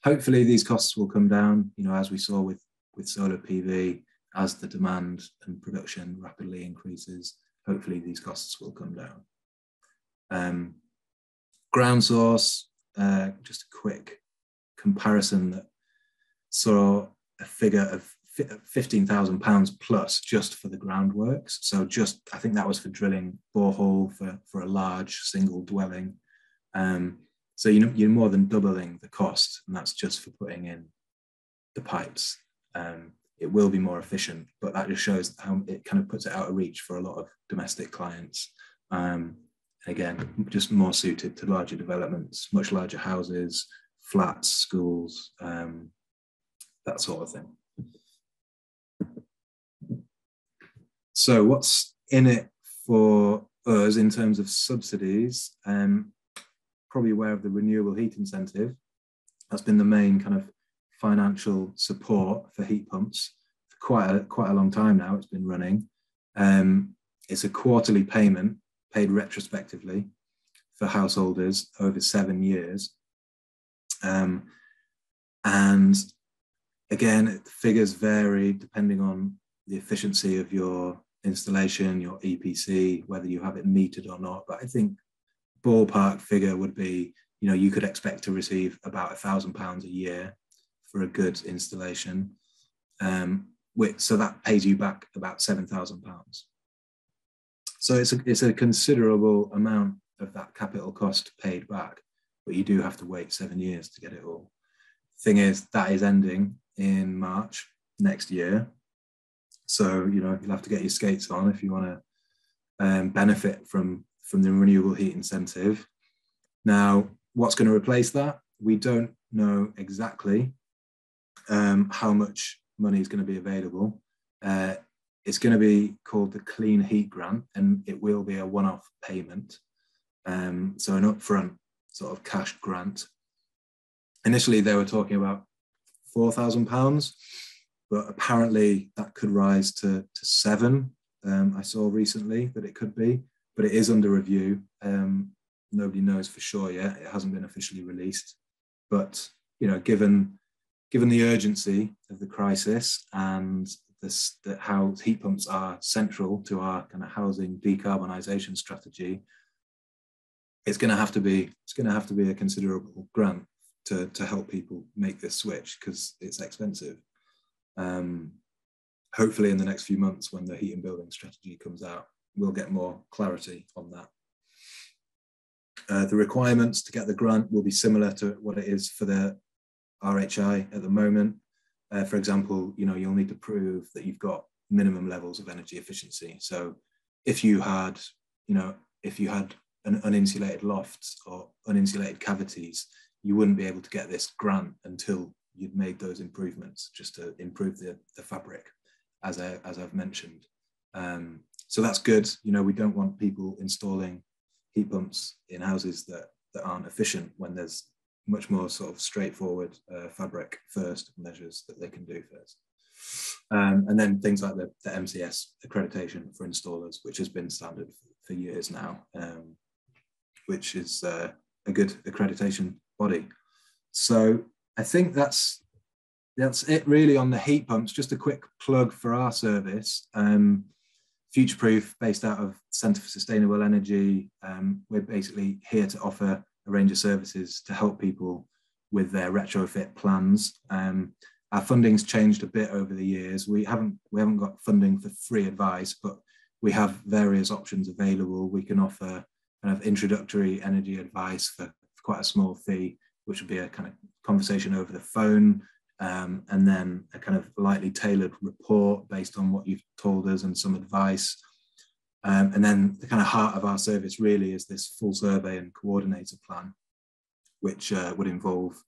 Hopefully these costs will come down, as we saw with solar PV, as the demand and production rapidly increases. Hopefully these costs will come down. Ground source, just a quick comparison that saw a figure of £15,000 plus just for the groundworks. So I think that was for drilling borehole for a large single dwelling. So you're more than doubling the cost, and that's just for putting in the pipes. It will be more efficient, but that just shows how it kind of puts it out of reach for a lot of domestic clients. Again, just more suited to larger developments, much larger houses, flats, schools, that sort of thing. So what's in it for us in terms of subsidies? Probably aware of the renewable heat incentive. That's been the main kind of financial support for heat pumps quite a long time now. It's been running. It's a quarterly payment paid retrospectively for householders over 7 years. And again, figures vary depending on the efficiency of your installation, your EPC, whether you have it metered or not. But I think ballpark figure would be, you could expect to receive about £1,000 a year for a good installation. So that pays you back about £7,000. So it's a considerable amount of that capital cost paid back, but you do have to wait 7 years to get it all. Thing is, that is ending in March next year. So, you'll have to get your skates on if you want to benefit from the renewable heat incentive. Now, what's going to replace that? We don't know exactly how much money is going to be available. It's going to be called the Clean Heat Grant, and it will be a one-off payment. So an upfront sort of cash grant. Initially, they were talking about £4,000, but apparently that could rise to 7. I saw recently that it could be, but it is under review. Nobody knows for sure yet. It hasn't been officially released. But, given the urgency of the crisis and how heat pumps are central to our kind of housing decarbonisation strategy, it's going to have to be a considerable grant to help people make this switch, because it's expensive. Hopefully in the next few months, when the heat and building strategy comes out, we'll get more clarity on that. The requirements to get the grant will be similar to what it is for the RHI at the moment. For example, you'll need to prove that you've got minimum levels of energy efficiency. So if you had an uninsulated loft or uninsulated cavities, you wouldn't be able to get this grant until you'd made those improvements, just to improve the fabric, as I've mentioned. So that's good. We don't want people installing heat pumps in houses that aren't efficient, when there's much more sort of straightforward fabric first measures that they can do first. And then things like the MCS accreditation for installers, which has been standard for years now, which is a good accreditation body. So I think that's it really on the heat pumps. Just a quick plug for our service. Future-Proof, based out of Centre for Sustainable Energy. We're basically here to offer a range of services to help people with their retrofit plans. Our funding's changed a bit over the years. We haven't got funding for free advice, but we have various options available. We can offer kind of introductory energy advice for quite a small fee, which would be a kind of conversation over the phone, and then a kind of lightly tailored report based on what you've told us and some advice. And then the kind of heart of our service really is this full survey and coordinator plan, which would involve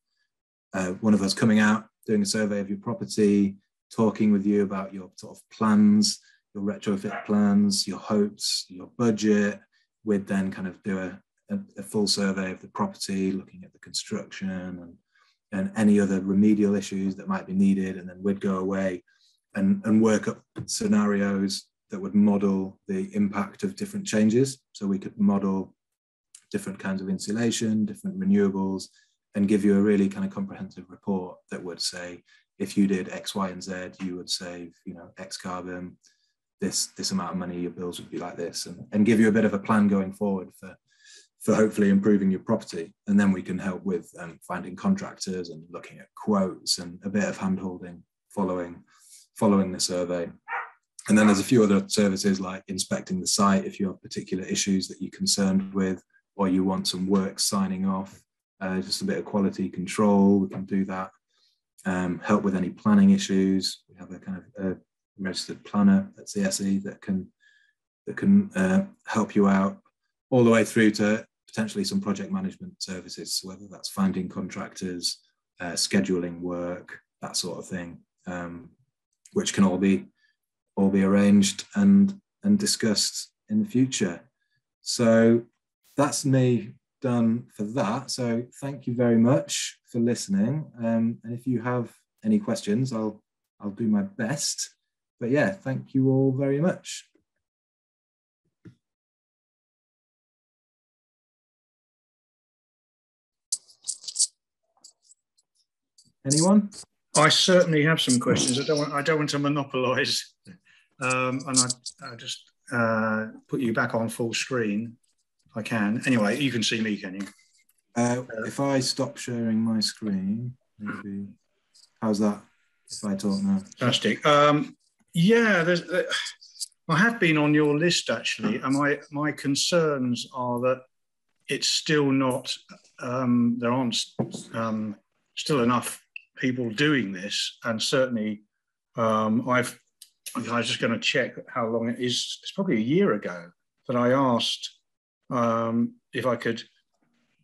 one of us coming out, doing a survey of your property, talking with you about your sort of plans, your retrofit plans, your hopes, your budget. We'd then kind of do a full survey of the property, looking at the construction and any other remedial issues that might be needed. And then we'd go away and work up scenarios that would model the impact of different changes. So we could model different kinds of insulation, different renewables, and give you a really kind of comprehensive report that would say, if you did X, Y, and Z, you would save, X carbon, this amount of money, your bills would be like this, and give you a bit of a plan going forward for hopefully improving your property. And then we can help with finding contractors and looking at quotes and a bit of hand-holding following the survey. And then there's a few other services like inspecting the site if you have particular issues that you're concerned with, or you want some work signing off, just a bit of quality control, we can do that. Help with any planning issues. We have a kind of a registered planner at CSE that can help you out, all the way through to potentially some project management services, so whether that's finding contractors, scheduling work, that sort of thing, which can all be arranged and discussed in the future. So that's me done for that. So thank you very much for listening. And if you have any questions, I'll do my best But yeah, thank you all very much. Anyone? I certainly have some questions. I don't want to monopolise, and I just put you back on full screen if I can. Anyway, you can see me, can you? If I stop sharing my screen, maybe. How's that? If I talk now. Fantastic. Yeah, I have been on your list actually, and my concerns are that it's still not. There aren't still enough people doing this, and certainly I was just going to check how long it is. It's probably a year ago that I asked if I could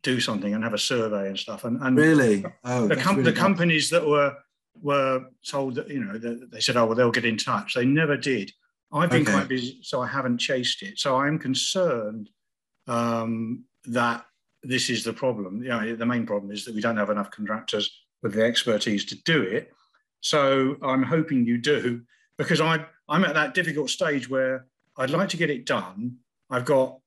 do something and have a survey and stuff. And really, the companies that were told that, that they said, oh well, they'll get in touch. They never did. I've been quite busy, so I haven't chased it. So I'm concerned that this is the problem. The main problem is that we don't have enough contractors with the expertise to do it. So I'm hoping you do, because I'm at that difficult stage where I'd like to get it done. I've got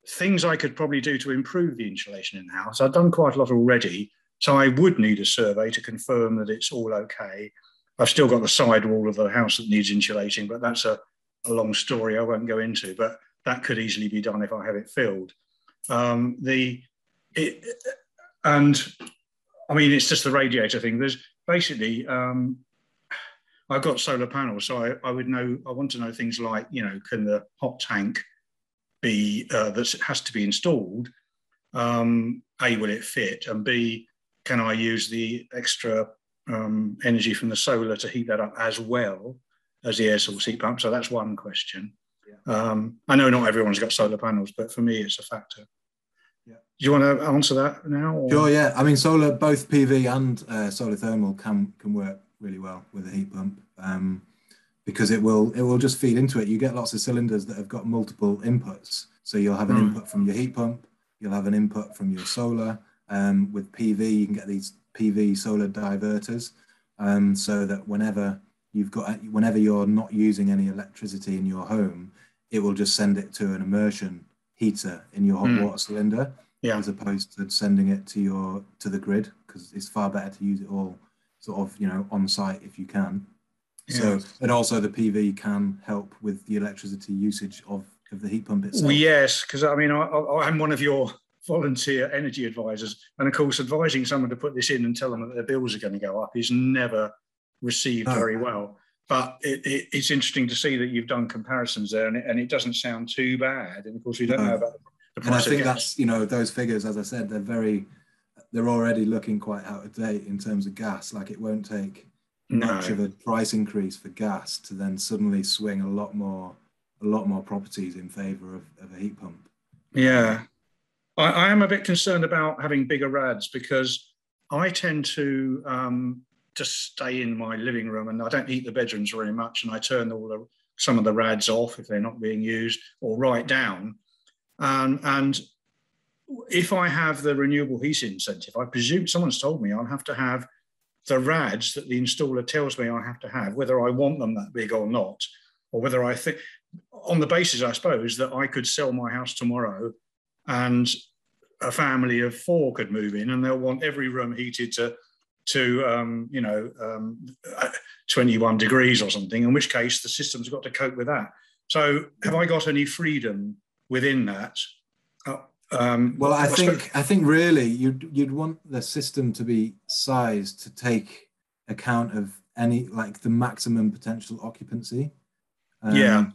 things I could probably do to improve the insulation in the house. I've done quite a lot already, so I would need a survey to confirm that it's all okay. I've still got the side wall of the house that needs insulating, but that's a long story I won't go into, but that could easily be done if I have it filled. It's just the radiator thing. There's basically, I've got solar panels, so I want to know things like, can the hot tank be, that has to be installed, A, will it fit? And B, can I use the extra energy from the solar to heat that up as well as the air source heat pump? So that's one question. Yeah. I know not everyone's got solar panels, but for me, it's a factor. Yeah. Do you want to answer that now? Or? Sure, yeah. I mean, solar, both PV and solar thermal can work really well with a heat pump, because it will just feed into it. You get lots of cylinders that have got multiple inputs. So you'll have an input from your heat pump, you'll have an input from your solar. With PV, you can get these PV solar diverters, so that whenever you're not using any electricity in your home, it will just send it to an immersion heater in your hot water cylinder, as opposed to sending it to the grid, because it's far better to use it all sort of on site if you can. So, and also the PV can help with the electricity usage of the heat pump itself. Well, yes, because I mean, I'm one of your volunteer energy advisors, and of course, advising someone to put this in and tell them that their bills are going to go up is never received very well. But it's interesting to see that you've done comparisons there, and it doesn't sound too bad. And of course, we don't know about the price. And I think that's those figures, as I said, they're already looking quite out of date in terms of gas. Like, it won't take much of a price increase for gas to then suddenly swing a lot more properties in favour of a heat pump. Yeah, I am a bit concerned about having bigger rads, because I tend to just stay in my living room, and I don't heat the bedrooms very much, and I turn some of the rads off if they're not being used, or right down. And if I have the renewable heat incentive, I presume someone's told me I'll have to have the rads that the installer tells me I have to have, whether I want them that big or not, or whether I think, on the basis, I suppose, that I could sell my house tomorrow and a family of 4 could move in, and they'll want every room heated to 21 degrees or something, in which case the system's got to cope with that. So have I got any freedom within that? Well, I think really you'd want the system to be sized to take account of the maximum potential occupancy. You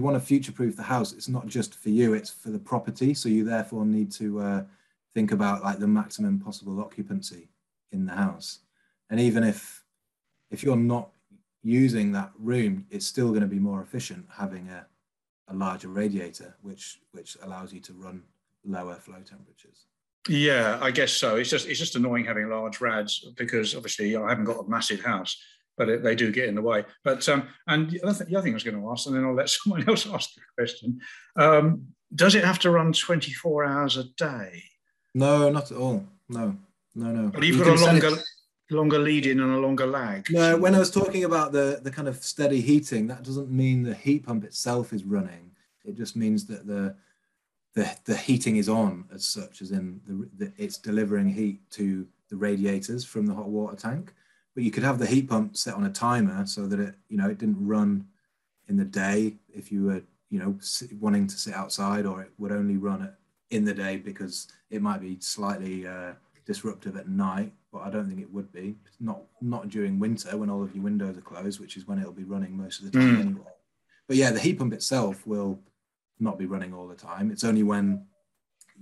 want to future-proof the house. It's not just for you, it's for the property. So you therefore need to think about the maximum possible occupancy in the house. And even if you're not using that room, it's still going to be more efficient having a larger radiator, which allows you to run lower flow temperatures. Yeah, I guess so. It's just annoying having large rads, because obviously I haven't got a massive house, but they do get in the way. But and the other thing I was going to ask, and then I'll let someone else ask the question, does it have to run 24 hours a day? No, not at all. No. But you've got a longer. longer lead in and a longer lag. No, when I was talking about the kind of steady heating, that doesn't mean the heat pump itself is running. It just means that the heating is on as such, as in it's delivering heat to the radiators from the hot water tank. But you could have the heat pump set on a timer so that it didn't run in the day if you were wanting to sit outside, or it would only run in the day because it might be slightly disruptive at night. But I don't think it would be. Not during winter when all of your windows are closed, which is when it'll be running most of the time anyway. But yeah, the heat pump itself will not be running all the time. It's only when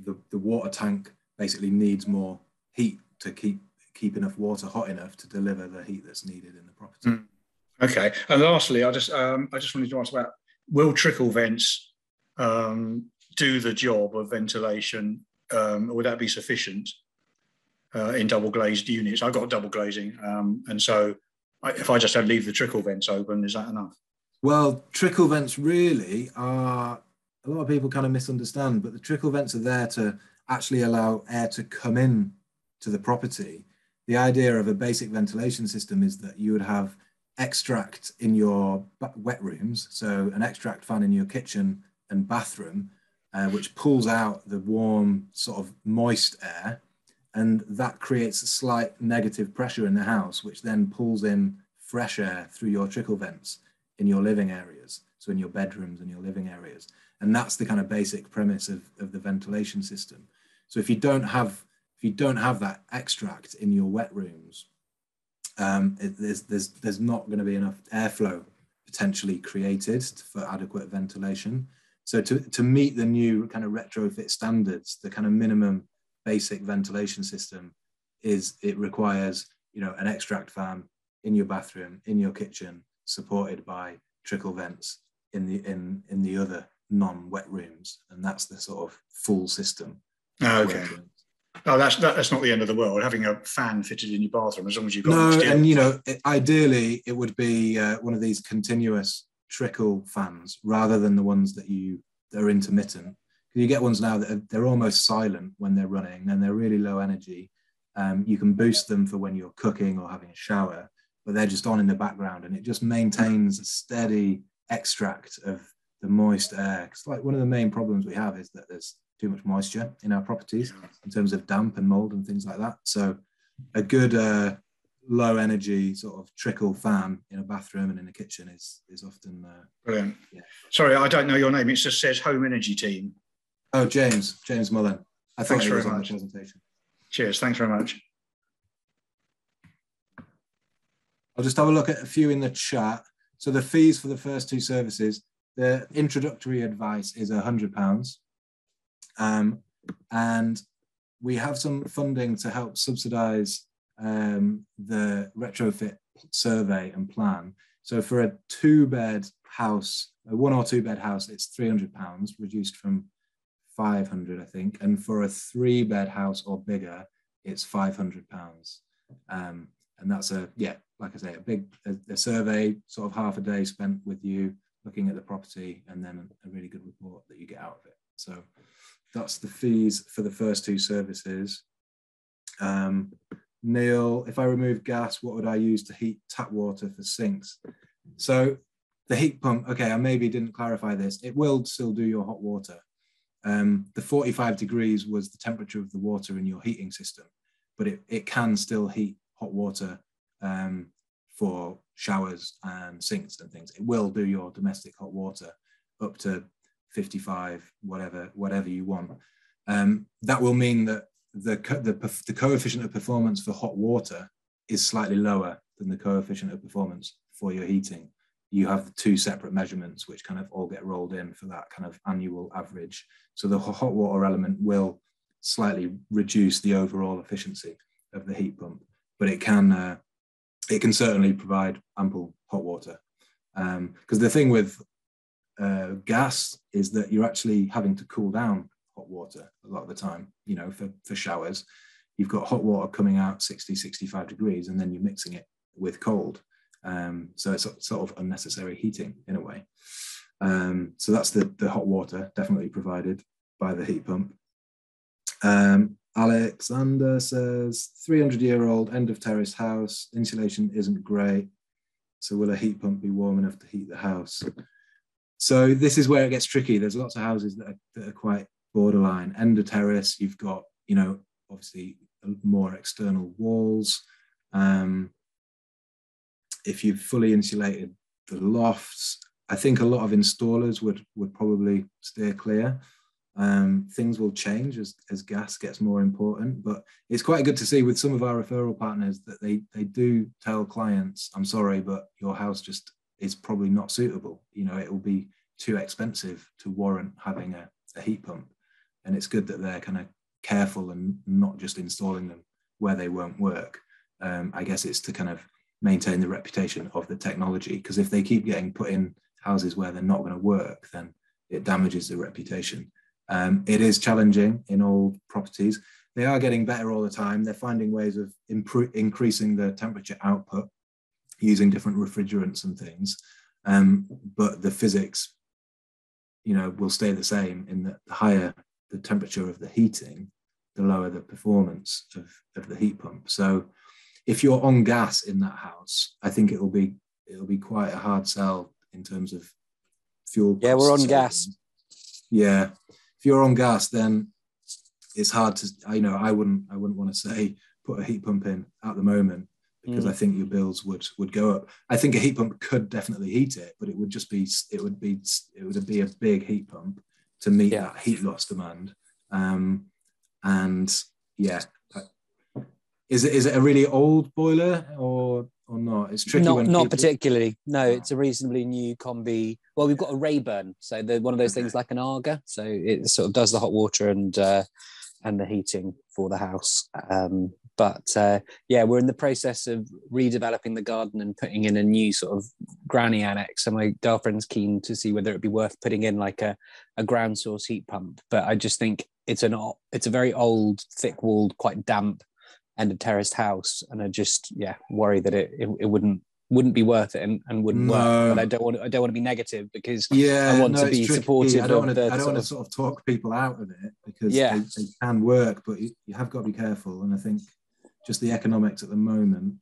the water tank basically needs more heat to keep enough water hot enough to deliver the heat that's needed in the property. Okay, and lastly, I just wanted to ask about, will trickle vents do the job of ventilation, or would that be sufficient in double glazed units? I've got double glazing, and so if I just leave the trickle vents open, is that enough? Well, trickle vents really are, a lot of people kind of misunderstand, but the trickle vents are there to actually allow air to come in to the property. The idea of a basic ventilation system is that you would have extract in your wet rooms, so an extract fan in your kitchen and bathroom, which pulls out the warm, sort of moist air, and that creates a slight negative pressure in the house, which then pulls in fresh air through your trickle vents in your living areas, so in your bedrooms and your living areas. And that's the kind of basic premise of the ventilation system. So if you don't have that extract in your wet rooms, there's not going to be enough airflow potentially created for adequate ventilation. So to meet the new kind of retrofit standards, the kind of minimum basic ventilation system it requires an extract fan in your bathroom, in your kitchen, supported by trickle vents in the other non-wet rooms, and that's the sort of full system. Okay. Oh, that's not the end of the world, having a fan fitted in your bathroom, as long as you've got no. And ideally it would be one of these continuous trickle fans rather than the ones that are intermittent. You get ones now that they're almost silent when they're running, and they're really low energy. You can boost them for when you're cooking or having a shower, but they're just on in the background, and it just maintains a steady extract of the moist air. It's like one of the main problems we have is that there's too much moisture in our properties in terms of damp and mold and things like that. So a good low energy sort of trickle fan in a bathroom and in a kitchen is often brilliant. Yeah. Sorry, I don't know your name. It just says Home Energy Team. Oh, James Mullen. I thought it was on the presentation. Cheers. Thanks very much. I'll just have a look at a few in the chat. So the fees for the first two services, the introductory advice is £100. And we have some funding to help subsidise the retrofit survey and plan. So for a 2-bed house, a 1 or 2-bed house, it's £300, reduced from 500, I think. And for a 3-bed house or bigger, it's £500. And that's like I say, a survey, sort of half a day spent with you looking at the property, and then a really good report that you get out of it. So that's the fees for the first two services. Neil, if I remove gas, what would I use to heat tap water for sinks? So the heat pump, okay, I maybe didn't clarify this. It will still do your hot water. The 45 degrees was the temperature of the water in your heating system, but it can still heat hot water for showers and sinks and things. It will do your domestic hot water up to 55, whatever you want. That will mean that the coefficient of performance for hot water is slightly lower than the coefficient of performance for your heating. You have two separate measurements which kind of all get rolled in for that kind of annual average. So the hot water element will slightly reduce the overall efficiency of the heat pump, but it can certainly provide ample hot water. Because the thing with gas is that you're actually having to cool down hot water a lot of the time, for showers. You've got hot water coming out 60, 65 degrees, and then you're mixing it with cold. So it's sort of unnecessary heating in a way. So that's the hot water definitely provided by the heat pump. Alexander says, 300-year-old end of terrace house, insulation isn't great. So will a heat pump be warm enough to heat the house? So this is where it gets tricky. There's lots of houses that are quite borderline. End of terrace, you've got, you know, obviously more external walls. If you've fully insulated the lofts, I think a lot of installers would probably steer clear. Things will change as gas gets more important, but it's quite good to see with some of our referral partners that they do tell clients, I'm sorry, but your house just is probably not suitable. You know, it will be too expensive to warrant having a heat pump. And it's good that they're kind of careful and not just installing them where they won't work. I guess it's to kind of maintain the reputation of the technology, because if they keep getting put in houses where they're not going to work, then it damages the reputation. It is challenging in old properties. They are getting better all the time. They're finding ways of increasing the temperature output using different refrigerants and things. But the physics, you know, will stay the same in that the higher the temperature of the heating, the lower the performance of the heat pump. So if you're on gas in that house, I think it'll be quite a hard sell in terms of fuel costs. Yeah, we're on gas. Yeah. If you're on gas, then it's hard to, I wouldn't want to say put a heat pump in at the moment, because I think your bills would go up. I think a heat pump could definitely heat it, but it would be a big heat pump to meet that heat loss demand. And yeah, is it a really old boiler or not? It's tricky. Not particularly. No, it's a reasonably new combi. Well, we've got a Rayburn, so they're one of those things like an Arga. So it sort of does the hot water and the heating for the house. But we're in the process of redeveloping the garden and putting in a new sort of granny annex. And my girlfriend's keen to see whether it'd be worth putting in like a ground source heat pump. But I just think it's a very old, thick-walled, quite damp end of terraced house, and I just worry that it wouldn't be worth it and wouldn't work. But I don't want to be negative, because I want to be supportive. I don't want to sort of talk people out of it, because they can work, but you have got to be careful. And I think just the economics at the moment,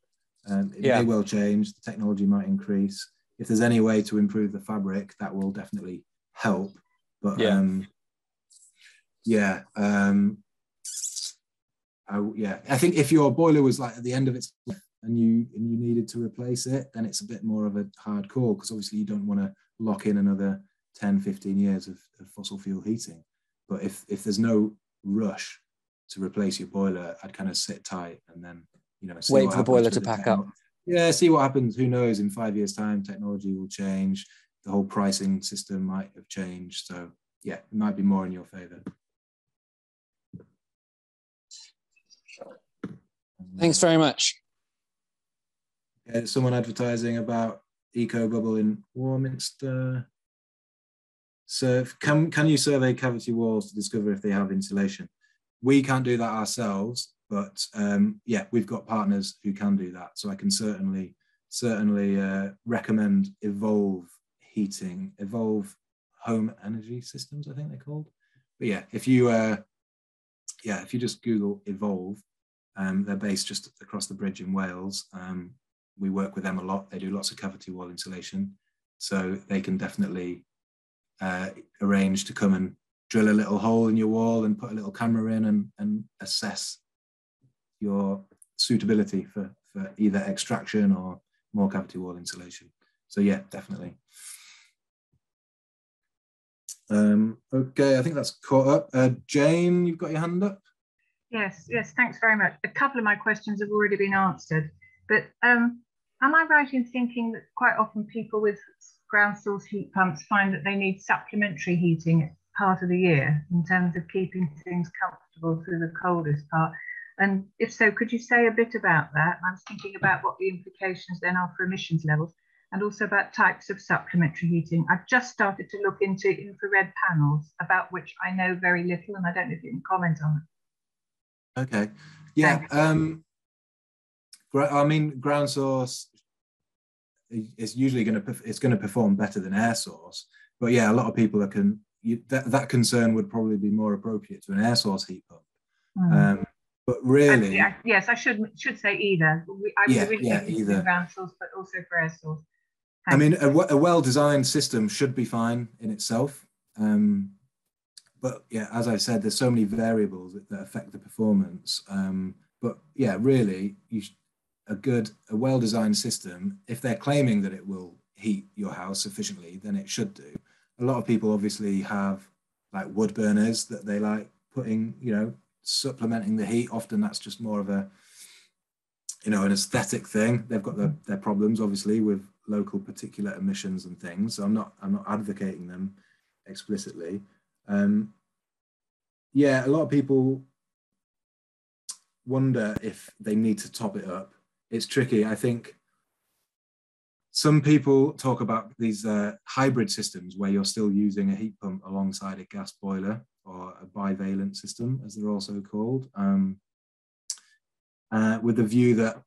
it may well change. The technology might increase. If there's any way to improve the fabric, that will definitely help. But I think if your boiler was like at the end of its life and you needed to replace it, then it's a bit more of a hard call, because obviously you don't want to lock in another 10, 15 years of fossil fuel heating. But if there's no rush to replace your boiler, I'd kind of sit tight and then, wait for the boiler to pack up. Yeah, see what happens. Who knows? In 5 years' time, technology will change. The whole pricing system might have changed. So yeah, it might be more in your favor. Thanks very much. Okay, someone advertising about Eco Bubble in Warminster. So can you survey cavity walls to discover if they have insulation? We can't do that ourselves, but we've got partners who can do that. So I can certainly recommend Evolve Heating, Evolve Home Energy Systems, I think they're called. But yeah, if you just Google Evolve, they're based just across the bridge in Wales. We work with them a lot. They do lots of cavity wall insulation, so they can definitely arrange to come and drill a little hole in your wall and put a little camera in and assess your suitability for either extraction or more cavity wall insulation. So yeah, definitely. Okay, I think that's caught up. Jane, you've got your hand up. Yes, thanks very much. A couple of my questions have already been answered, but am I right in thinking that quite often people with ground source heat pumps find that they need supplementary heating part of the year in terms of keeping things comfortable through the coldest part? And if so, could you say a bit about that? I was thinking about what the implications then are for emissions levels, and also about types of supplementary heating. I've just started to look into infrared panels, about which I know very little, and I don't know if you can comment on it. Okay, yeah. I mean, ground source is usually going to perform better than air source, but yeah, a lot of people that concern would probably be more appropriate to an air source heat pump. But really, yes, I should say either. Either ground source, but also for air source. I mean, a well-designed system should be fine in itself. But yeah, as I said, there's so many variables that affect the performance. But yeah, really, a well-designed system, if they're claiming that it will heat your house sufficiently, then it should do. A lot of people obviously have like wood burners that they like putting, supplementing the heat. Often that's just more of an aesthetic thing. They've got their problems obviously with local particulate emissions and things. So I'm not advocating them explicitly. Yeah, a lot of people wonder if they need to top it up. It's tricky. I think some people talk about these hybrid systems where you're still using a heat pump alongside a gas boiler, or a bivalent system, as they're also called, with the view that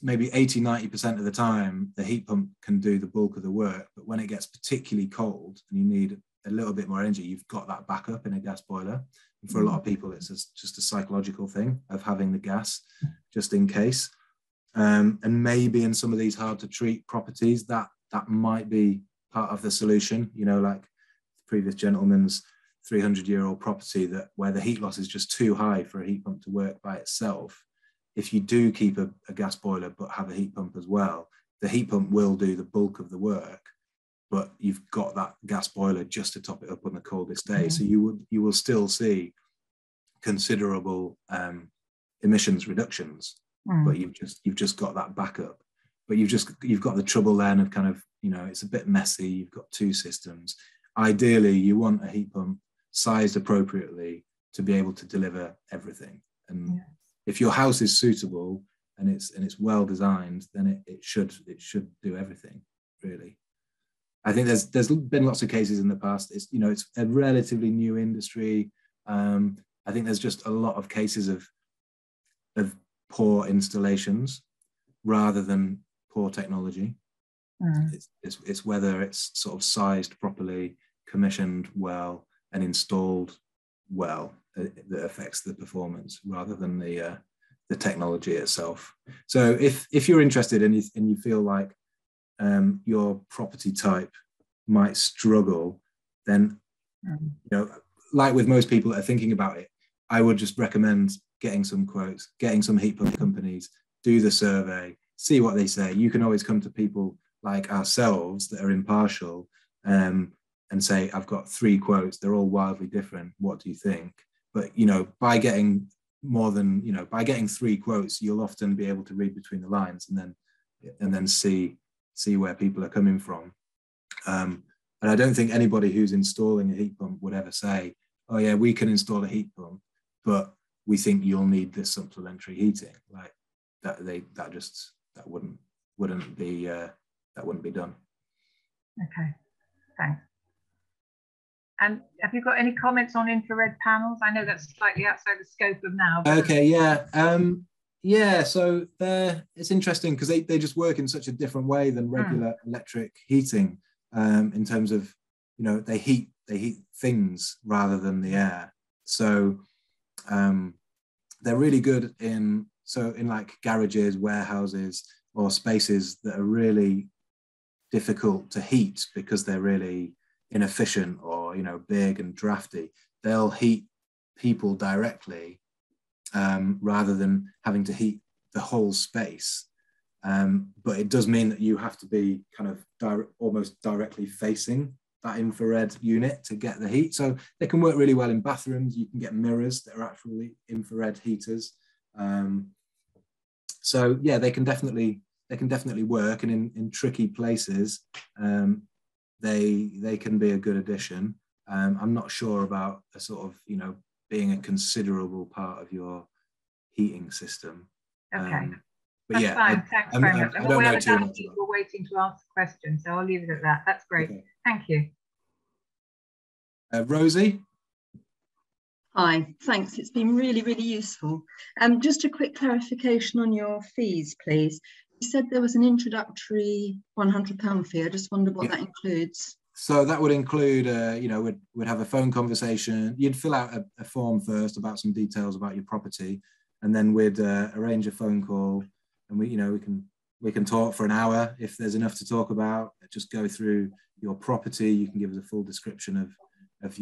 maybe 80–90% of the time, the heat pump can do the bulk of the work, but when it gets particularly cold and you need a little bit more energy, you've got that backup in a gas boiler. And for a lot of people, it's just a psychological thing of having the gas just in case. And maybe in some of these hard to treat properties, that might be part of the solution, like the previous gentleman's 300-year-old property where the heat loss is just too high for a heat pump to work by itself. If you do keep a gas boiler but have a heat pump as well, the heat pump will do the bulk of the work, but you've got that gas boiler just to top it up on the coldest day. So you will still see considerable emissions reductions, but you've just got that backup. But you've got the trouble then of kind of, it's a bit messy. You've got two systems. Ideally, you want a heat pump sized appropriately to be able to deliver everything. And if your house is suitable and it's well designed, then it should do everything, really. I think there's been lots of cases in the past. It's a relatively new industry. I think there's just a lot of cases of poor installations rather than poor technology. It's whether it's sort of sized properly, commissioned well, and installed well that affects the performance rather than the technology itself. So if you're interested and you feel like your property type might struggle, then like with most people that are thinking about it, I would just recommend getting some quotes, getting some heat pump companies, do the survey, see what they say. You can always come to people like ourselves that are impartial and say, I've got 3 quotes, they're all wildly different, what do you think? But by getting by getting 3 quotes, you'll often be able to read between the lines and then see where people are coming from. And I don't think anybody who's installing a heat pump would ever say, oh yeah, we can install a heat pump, but we think you'll need this supplementary heating. Like that wouldn't be done. Okay, thanks. And have you got any comments on infrared panels? I know that's slightly outside the scope of now. Okay, yeah. So it's interesting because they just work in such a different way than regular electric heating in terms of, they heat things rather than the air. So they're really good in like garages, warehouses, or spaces that are really difficult to heat because they're really inefficient or big and drafty. They'll heat people directly rather than having to heat the whole space. But it does mean that you have to be kind of almost directly facing that infrared unit to get the heat. So they can work really well in bathrooms. You can get mirrors that are actually infrared heaters. So yeah, they can definitely work, and in tricky places, they can be a good addition. I'm not sure about a sort of being a considerable part of your heating system. Okay. But that's fine. Thanks very much. I don't know too much. People waiting to ask questions, so I'll leave it at that. That's great. Okay. Thank you. Rosie? Hi, thanks. It's been really, really useful. Just a quick clarification on your fees, please. You said there was an introductory £100 fee. I just wondered what that includes. So that would include, you know, we'd have a phone conversation. You'd fill out a form first about some details about your property, and then we'd arrange a phone call, and we can talk for an hour if there's enough to talk about. Just go through your property. You can give us a full description of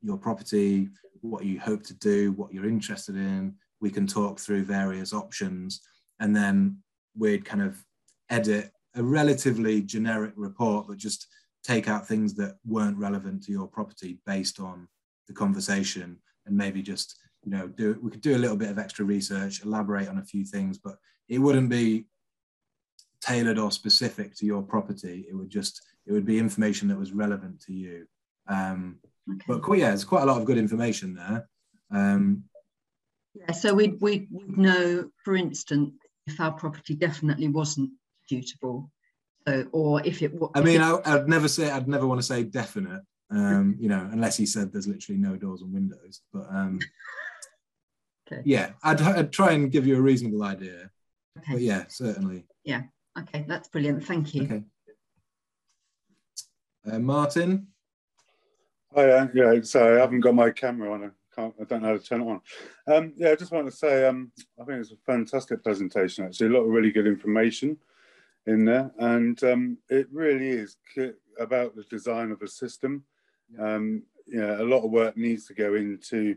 your property, what you hope to do, what you're interested in. We can talk through various options, and then we'd kind of edit a relatively generic report, but just take out things that weren't relevant to your property based on the conversation, and maybe just, you know, we could do a little bit of extra research, elaborate on a few things, but it wouldn't be tailored or specific to your property. It would be information that was relevant to you. Okay. But yeah, there's quite a lot of good information there. Yeah, so we'd know, for instance, if our property definitely wasn't suitable, or if it was. I mean, I'd never want to say definite, you know, unless he said there's literally no doors and windows. But okay. Yeah, I'd try and give you a reasonable idea. Okay. But yeah, certainly. Yeah. Okay, that's brilliant. Thank you. Okay. Martin. Hi, yeah. Sorry, I haven't got my camera on. I don't know how to turn it on. Yeah, I just want to say, I think it's a fantastic presentation. Actually, a lot of really good information in there, and it really is about the design of the system. Yeah, a lot of work needs to go into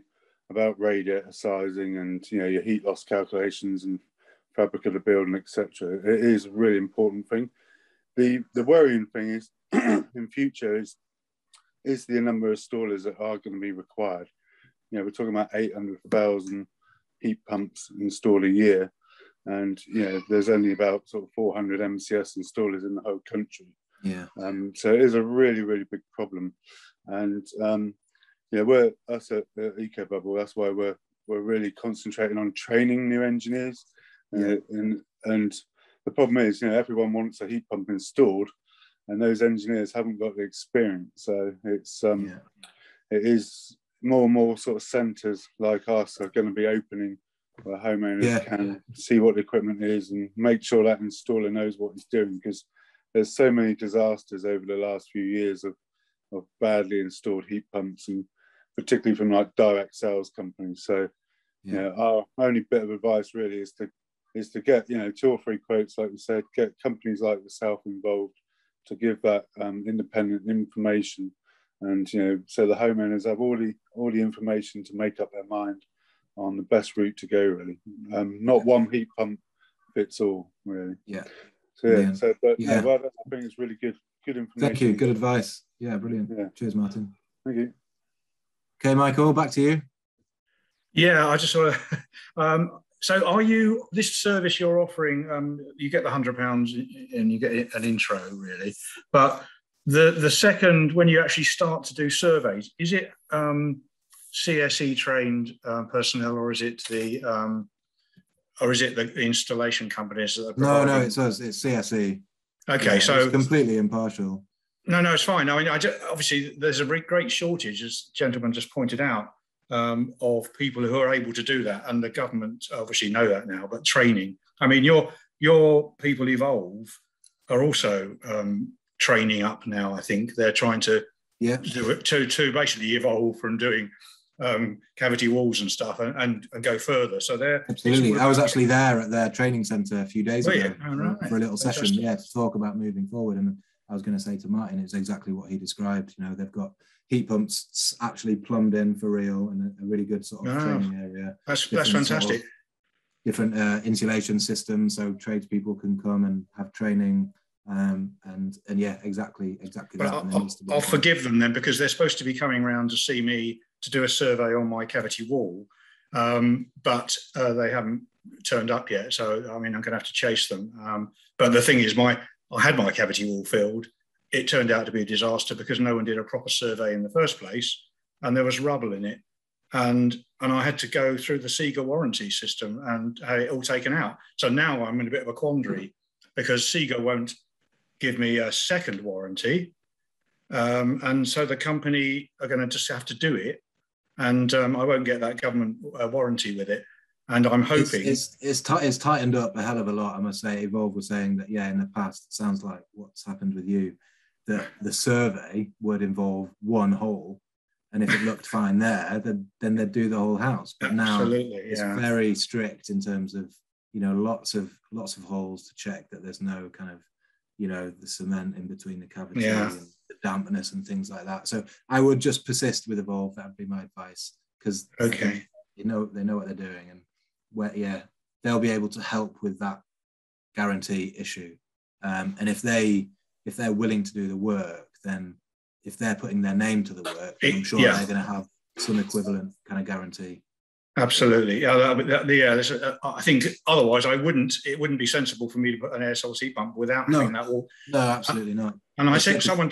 about radiator sizing and, you know, your heat loss calculations and fabric of the building, etc. It is a really important thing. The worrying thing is in future is the number of installers that are going to be required. You know, we're talking about 800,000 heat pumps installed a year, and, you know, there's only about sort of 400 MCS installers in the whole country. Yeah. So it is a really, really big problem, and yeah, we're us at Eco Bubble. That's why we're really concentrating on training new engineers. Yeah. And the problem is, you know, everyone wants a heat pump installed, and those engineers haven't got the experience. So it's it is more and more sort of centres like us are going to be opening where homeowners can see what the equipment is and make sure that installer knows what he's doing, because there's so many disasters over the last few years of badly installed heat pumps, and particularly from like direct sales companies. So you know, our only bit of advice really is to get, you know, 2 or 3 quotes, like we said, get companies like yourself involved to give that independent information, and, you know, so the homeowners have all the information to make up their mind on the best route to go, really. Not one heat pump fits all, really. Yeah. So yeah, no, well, I think it's really good information. Thank you, good advice. Yeah, brilliant. Yeah. Cheers, Martin. Thank you. Okay, Michael, back to you. Yeah, I just want to. So, are you this service you're offering? You get the £100 and you get an intro, really. But the second, when you actually start to do surveys, is it CSE trained personnel, or is it the installation companies that are providing? No, it's us. It's CSE. Okay, yeah, so it's completely impartial. No, it's fine. I mean, obviously there's a great shortage, as the gentleman just pointed out, of people who are able to do that, and the government obviously know that now. But training, I mean, your people Evolve are also training up now. I think they're trying to do it to basically evolve from doing cavity walls and stuff and go further. So they're absolutely. I was actually there at their training centre a few days ago for a little Fantastic. session, to talk about moving forward. And I was going to say to Martin, it's exactly what he described. You know, they've got heat pumps actually plumbed in for real, and a really good sort of training area. That's fantastic. Different insulation systems, so tradespeople can come and have training. And yeah, exactly but that. I'll forgive them then, because they're supposed to be coming around to see me to do a survey on my cavity wall, but they haven't turned up yet. So I mean, I'm going to have to chase them. But the thing is, I had my cavity wall filled. It turned out to be a disaster because no one did a proper survey in the first place, and there was rubble in it, and I had to go through the SEGA warranty system and have it all taken out. So now I'm in a bit of a quandary because SEGA won't give me a second warranty, and so the company are going to just have to do it, and I won't get that government warranty with it. And I'm hoping it's tightened up a hell of a lot. I must say, Evolve was saying that in the past, it sounds like what's happened with you. that the survey would involve one hole, and if it looked fine there, then they'd do the whole house. But now it's very strict in terms of, you know, lots of holes to check that there's no kind of, you know, the cement in between the cavity and the dampness and things like that. So I would just persist with Evolve. That would be my advice, because they know what they're doing, and they'll be able to help with that guarantee issue. And if they're willing to do the work, then if they're putting their name to the work, I'm sure they're going to have some equivalent kind of guarantee. Absolutely, I think otherwise it wouldn't be sensible for me to put an air source heat pump without having that wall. No, absolutely not. And I think someone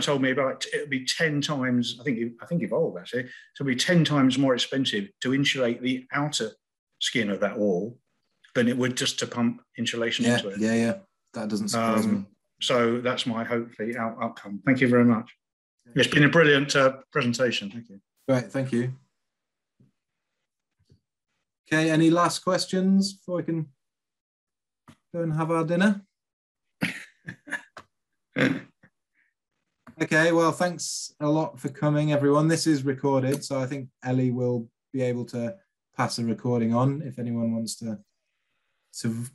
told me about it would be 10 times. I think Evolve actually. So it'd be 10 times more expensive to insulate the outer skin of that wall than it would just to pump insulation into it. Yeah. That doesn't surprise me. So that's my hopefully outcome. Thank you very much. It's been a brilliant presentation. Thank you. Great, thank you. Okay, any last questions before we can go and have our dinner? Okay, well, thanks a lot for coming, everyone. This is recorded, so I think Ellie will be able to pass a recording on if anyone wants to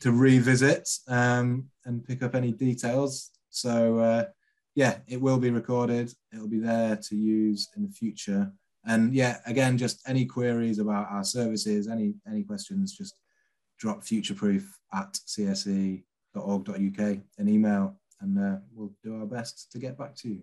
revisit and pick up any details. So yeah, it will be recorded. It'll be there to use in the future. And yeah, again, just any queries about our services, any questions, just drop futureproof@csc.org.uk an email, and we'll do our best to get back to you.